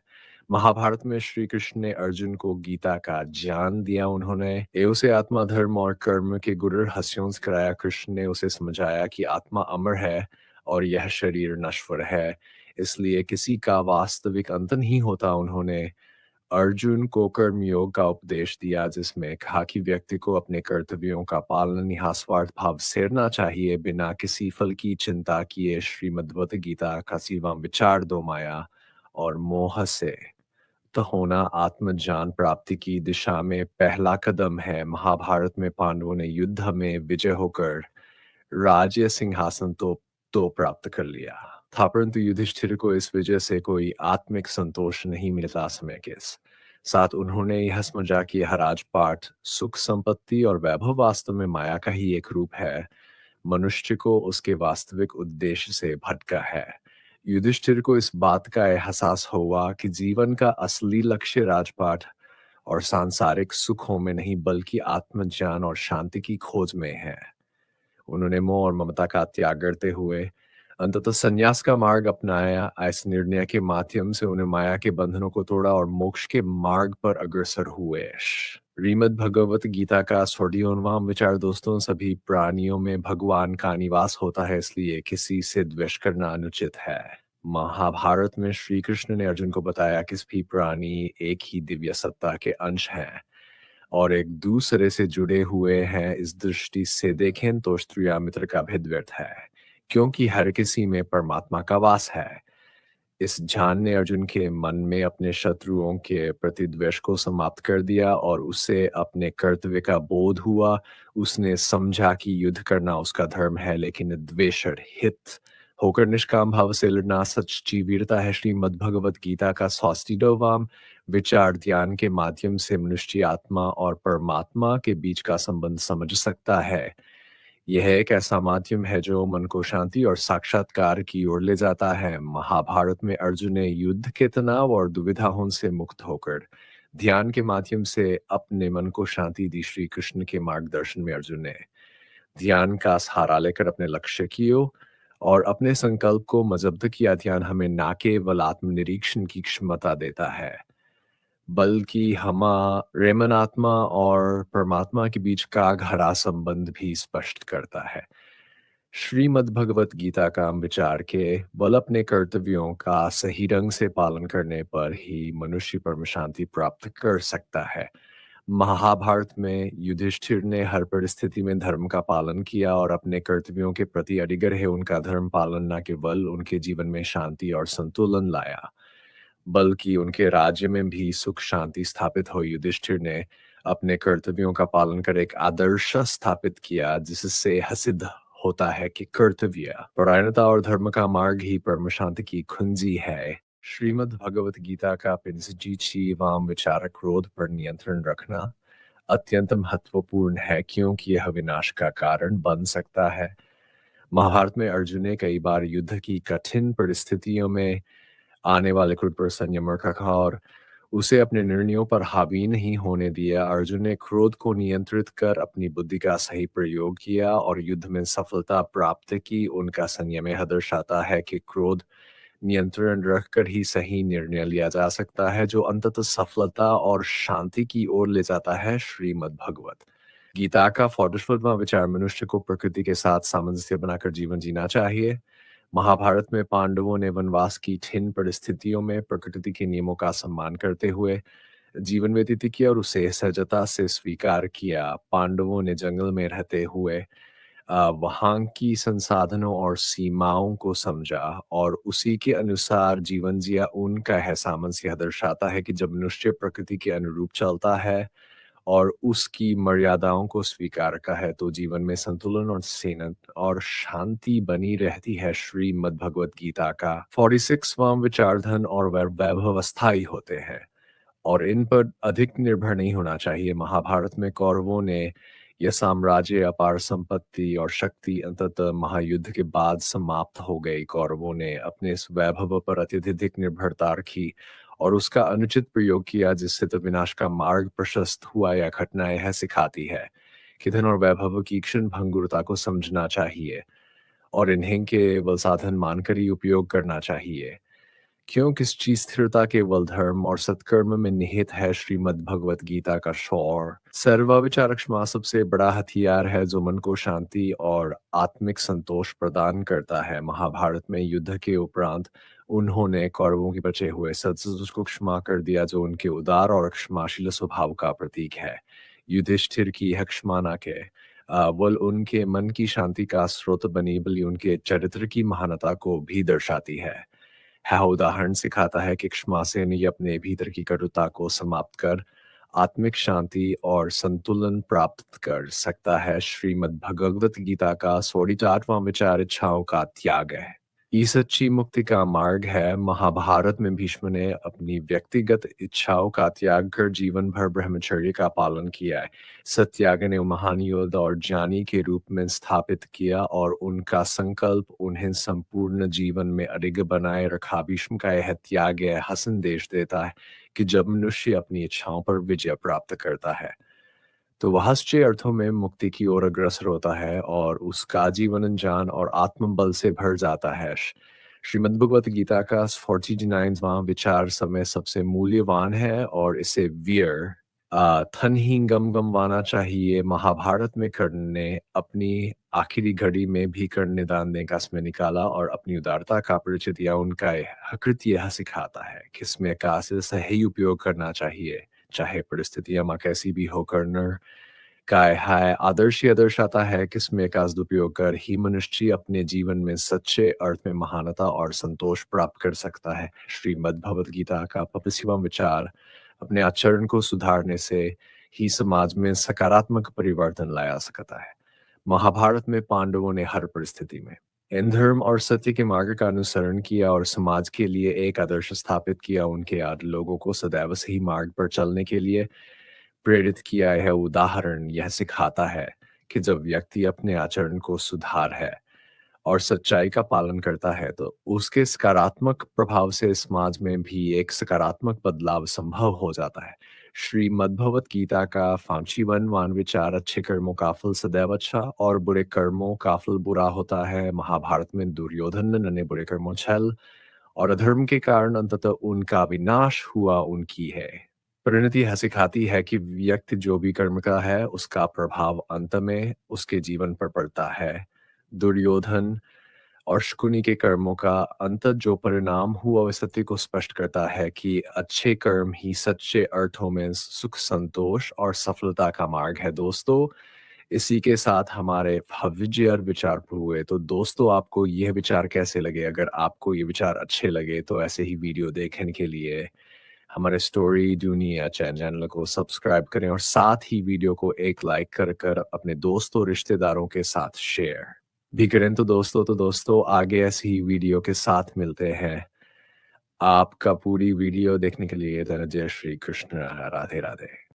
महाभारत में श्री कृष्ण ने अर्जुन को गीता का ज्ञान दिया। उन्होंने उसे आत्मा धर्म और कर्म के गुरु रहस्यों से कराया। कृष्ण ने उसे समझाया कि आत्मा अमर है और यह शरीर नश्वर है, इसलिए किसी का वास्तविक अंत नहीं होता। उन्होंने अर्जुन को कर्मयोग का उपदेश दिया जिसमें कहा कि व्यक्ति को अपने कर्तव्यों का पालन निस्वार्थ भाव से करना चाहिए बिना किसी फल की चिंता किए। श्रीमद्भगवत गीता का 80वां विचार दो माया और मोह से तो होना आत्मज्ञान प्राप्ति की दिशा में पहला कदम है। महाभारत में पांडवों ने युद्ध में विजय होकर राज्य सिंहासन तो प्राप्त कर लिया था, परंतु युधिष्ठिर को इस वजह से कोई आत्मिक संतोष नहीं मिला। समय के साथ उन्होंने यह समझा कि यह राजपाट सुख संपत्ति और वैभव वास्तव में माया का ही एक रूप है, मनुष्य को उसके वास्तविक उद्देश्य से भटका है। युधिष्ठिर को इस बात का एहसास हुआ कि जीवन का असली लक्ष्य राजपाट और सांसारिक सुखों में नहीं बल्कि आत्मज्ञान और शांति की खोज में है। उन्होंने मोह और ममता का त्याग करते हुए अंततः संन्यास का मार्ग अपनाया। इस निर्णय के माध्यम से उन्हें माया के बंधनों को तोड़ा और मोक्ष के मार्ग पर अग्रसर हुए। श्रीमद् भगवत गीता का 41वां विचार दोस्तों सभी प्राणियों में भगवान का निवास होता है, इसलिए किसी से द्वेष करना अनुचित है। महाभारत में श्री कृष्ण ने अर्जुन को बताया कि सभी प्राणी एक ही दिव्य सत्ता के अंश हैं और एक दूसरे से जुड़े हुए हैं। इस दृष्टि से देखें तो स्त्रिया मित्र का भेद व्यर्थ है क्योंकि हर किसी में परमात्मा का वास है। इस ज्ञान ने अर्जुन के मन में अपने शत्रुओं के प्रति द्वेष को समाप्त कर दिया और उसे अपने कर्तव्य का बोध हुआ। उसने समझा कि युद्ध करना उसका धर्म है, लेकिन द्वेष हित होकर निष्काम भाव से लड़ना सच्ची वीरता है। श्रीमद् भगवत गीता का 62वां विचार ध्यान के माध्यम से मनुष्य आत्मा और परमात्मा के बीच का संबंध समझ सकता है। यह एक ऐसा माध्यम है जो मन को शांति और साक्षात्कार की ओर ले जाता है। महाभारत में अर्जुन ने युद्ध के तनाव और दुविधाओं से मुक्त होकर ध्यान के माध्यम से अपने मन को शांति दी श्री कृष्ण के मार्गदर्शन में अर्जुन ने ध्यान का सहारा लेकर अपने लक्ष्य की ओर और अपने संकल्प को मजबूत किया। ध्यान हमें ना केवल आत्मनिरीक्षण की क्षमता देता है, बल्कि हमारे मन आत्मा और परमात्मा के बीच का गहरा संबंध भी स्पष्ट करता है। श्रीमद् भगवत गीता का हम विचार के बल अपने कर्तव्यों का सही ढंग से पालन करने पर ही मनुष्य परम शांति प्राप्त कर सकता है। महाभारत में युधिष्ठिर ने हर परिस्थिति में धर्म का पालन किया और अपने कर्तव्यों के प्रति अडिग रहे। उनका धर्म पालन न केवल उनके जीवन में शांति और संतुलन लाया, बल्कि उनके राज्य में भी सुख शांति स्थापित हो। युधिष्ठिर ने अपने कर्तव्यों का पालन कर एक आदर्श स्थापित किया, जिससे सिद्ध होता है कि कर्तव्य, परायणता और धर्म का मार्ग ही परम शांति की कुंजी है। श्रीमद् भगवत गीता का पिंसजीची वाम विचार क्रोध पर नियंत्रण रखना अत्यंत महत्वपूर्ण है, क्योंकि यह विनाश का कारण बन सकता है। महाभारत में अर्जुन ने कई बार युद्ध की कठिन परिस्थितियों में आने वाले क्रोध पर संयम रखा और उसे अपने निर्णयों पर हावी नहीं होने दिया। अर्जुन ने क्रोध को नियंत्रित कर अपनी बुद्धि का सही प्रयोग किया और युद्ध में सफलता प्राप्त की। उनका संयम यह दर्शाता है कि क्रोध नियंत्रण रखकर ही सही निर्णय लिया जा सकता है, जो अंततः सफलता और शांति की ओर ले जाता है। श्रीमद् भगवत गीता का 44वां विचार मनुष्य को प्रकृति के साथ सामंजस्य बनाकर जीवन जीना चाहिए। महाभारत में पांडवों ने वनवास की कठिन परिस्थितियों में प्रकृति के नियमों का सम्मान करते हुए जीवन व्यतीत किया और उसे सहजता से स्वीकार किया। पांडवों ने जंगल में रहते हुए वहाँ की संसाधनों और सीमाओं को समझा और उसी के अनुसार जीवन जिया। उनका यह सामंजस्य यह दर्शाता है कि जब मनुष्य प्रकृति के अनुरूप चलता है और उसकी मर्यादाओं को स्वीकार का है, तो जीवन में संतुलन और सेना और शांति बनी रहती है। श्रीमद् भगवत गीता का 46वां विचार धन और वैभव अस्थायी होते हैं और इन पर अधिक निर्भर नहीं होना चाहिए। महाभारत में कौरवों ने यह साम्राज्य, अपार संपत्ति और शक्ति अंततः महायुद्ध के बाद समाप्त हो गई। कौरवों ने अपने इस वैभव पर अत्यधिक निर्भरता रखी और उसका अनुचित प्रयोग किया, जिससे तो विनाश का मार्ग प्रशस्त हुआ। यह घटना यह सिखाती है कि धन और वैभव की क्षण भंगुरता को समझना चाहिए और इन्हें केवल साधन मानकर ही उपयोग करना चाहिए, क्योंकि इसकी स्थिरता केवल धर्म और सत्कर्म में निहित है। श्रीमद् भगवत गीता का शौर सर्वविचार क्षमा सबसे बड़ा हथियार है, जो मन को शांति और आत्मिक संतोष प्रदान करता है। महाभारत में युद्ध के उपरांत उन्होंने कौरवों के बचे हुए सत्सुज को क्षमा कर दिया, जो उनके उदार और क्षमाशील स्वभाव का प्रतीक है। युधिष्ठिर की यह क्षमा न के वल उनके मन की शांति का स्रोत बनी, बल्कि उनके चरित्र की महानता को भी दर्शाती है। यह उदाहरण सिखाता है कि क्षमा से नहीं, अपने भीतर की कटुता को समाप्त कर आत्मिक शांति और संतुलन प्राप्त कर सकता है। श्रीमद् भगवत गीता का 48वां विचार इच्छाओं का त्याग है। ये सच्ची मुक्ति का मार्ग है। महाभारत में भीष्म ने अपनी व्यक्तिगत इच्छाओं का त्याग कर जीवन भर ब्रह्मचर्य का पालन किया है। सत्याग्रह ने महान योद्धा और ज्ञानी के रूप में स्थापित किया और उनका संकल्प उन्हें संपूर्ण जीवन में अडिग बनाए रखा। भीष्म का यह त्याग यह संदेश देता है कि जब मनुष्य अपनी इच्छाओं पर विजय प्राप्त करता है, तो वह सच्चे अर्थों में मुक्ति की ओर अग्रसर होता है और उसका जीवन ज्ञान और आत्मबल से भर जाता है। श्रीमद् भगवत गीता का 49वां विचार समय सबसे मूल्यवान है और इसे वीर थन ही गमवाना चाहिए। महाभारत में कर्ण ने अपनी आखिरी घड़ी में भी कर्ण ने दान देने का समय निकाला और अपनी उदारता का परिचय दिया। उनका यह कृत्य यह सिखाता है कि इसमें का से सही उपयोग करना चाहिए, चाहे परिस्थितियां माँ कैसी भी हो। कर्ण का यह आदर्श यह दर्शाता है कि इसमें का सदुपयोग कर ही मनुष्य अपने जीवन में सच्चे अर्थ में महानता और संतोष प्राप्त कर सकता है। श्रीमद् भगवत गीता का 25वां विचार अपने आचरण को सुधारने से ही समाज में सकारात्मक परिवर्तन लाया सकता है। महाभारत में पांडवों ने हर परिस्थिति में इन धर्म और सत्य के मार्ग का अनुसरण किया और समाज के लिए एक आदर्श स्थापित किया। उनके आदि लोगों को सदैव सही मार्ग पर चलने के लिए प्रेरित किया है। उदाहरण यह सिखाता है कि जब व्यक्ति अपने आचरण को सुधार है और सच्चाई का पालन करता है, तो उसके सकारात्मक प्रभाव से समाज में भी एक सकारात्मक बदलाव संभव हो जाता है। श्रीमद्भगवत गीता का 5वन विचार अच्छे कर्मों का फल सदैव अच्छा और बुरे कर्मों का फल बुरा होता है। महाभारत में दुर्योधन ने नन्हे बुरे कर्मों छल और अधर्म के कारण अंततः उनका विनाश हुआ उनकी है। परिणति यह सिखाती है कि व्यक्ति जो भी कर्म का है उसका प्रभाव अंत में उसके जीवन पर पड़ता है। दुर्योधन और शकुनी के कर्मों का अंत जो परिणाम हुआ वह सत्य को स्पष्ट करता है कि अच्छे कर्म ही सच्चे अर्थों में सुख संतोष और सफलता का मार्ग है। दोस्तों, इसी के साथ हमारे भविष्य और विचार हुए। तो दोस्तों, आपको यह विचार कैसे लगे? अगर आपको ये विचार अच्छे लगे तो ऐसे ही वीडियो देखने के लिए हमारे स्टोरी दुनिया चैनल को सब्सक्राइब करें और साथ ही वीडियो को एक लाइक कर कर अपने दोस्तों रिश्तेदारों के साथ शेयर भी करें। तो दोस्तों आगे ऐसी ही वीडियो के साथ मिलते हैं। आपका पूरी वीडियो देखने के लिए धन्यवाद। जय श्री कृष्ण। राधे राधे।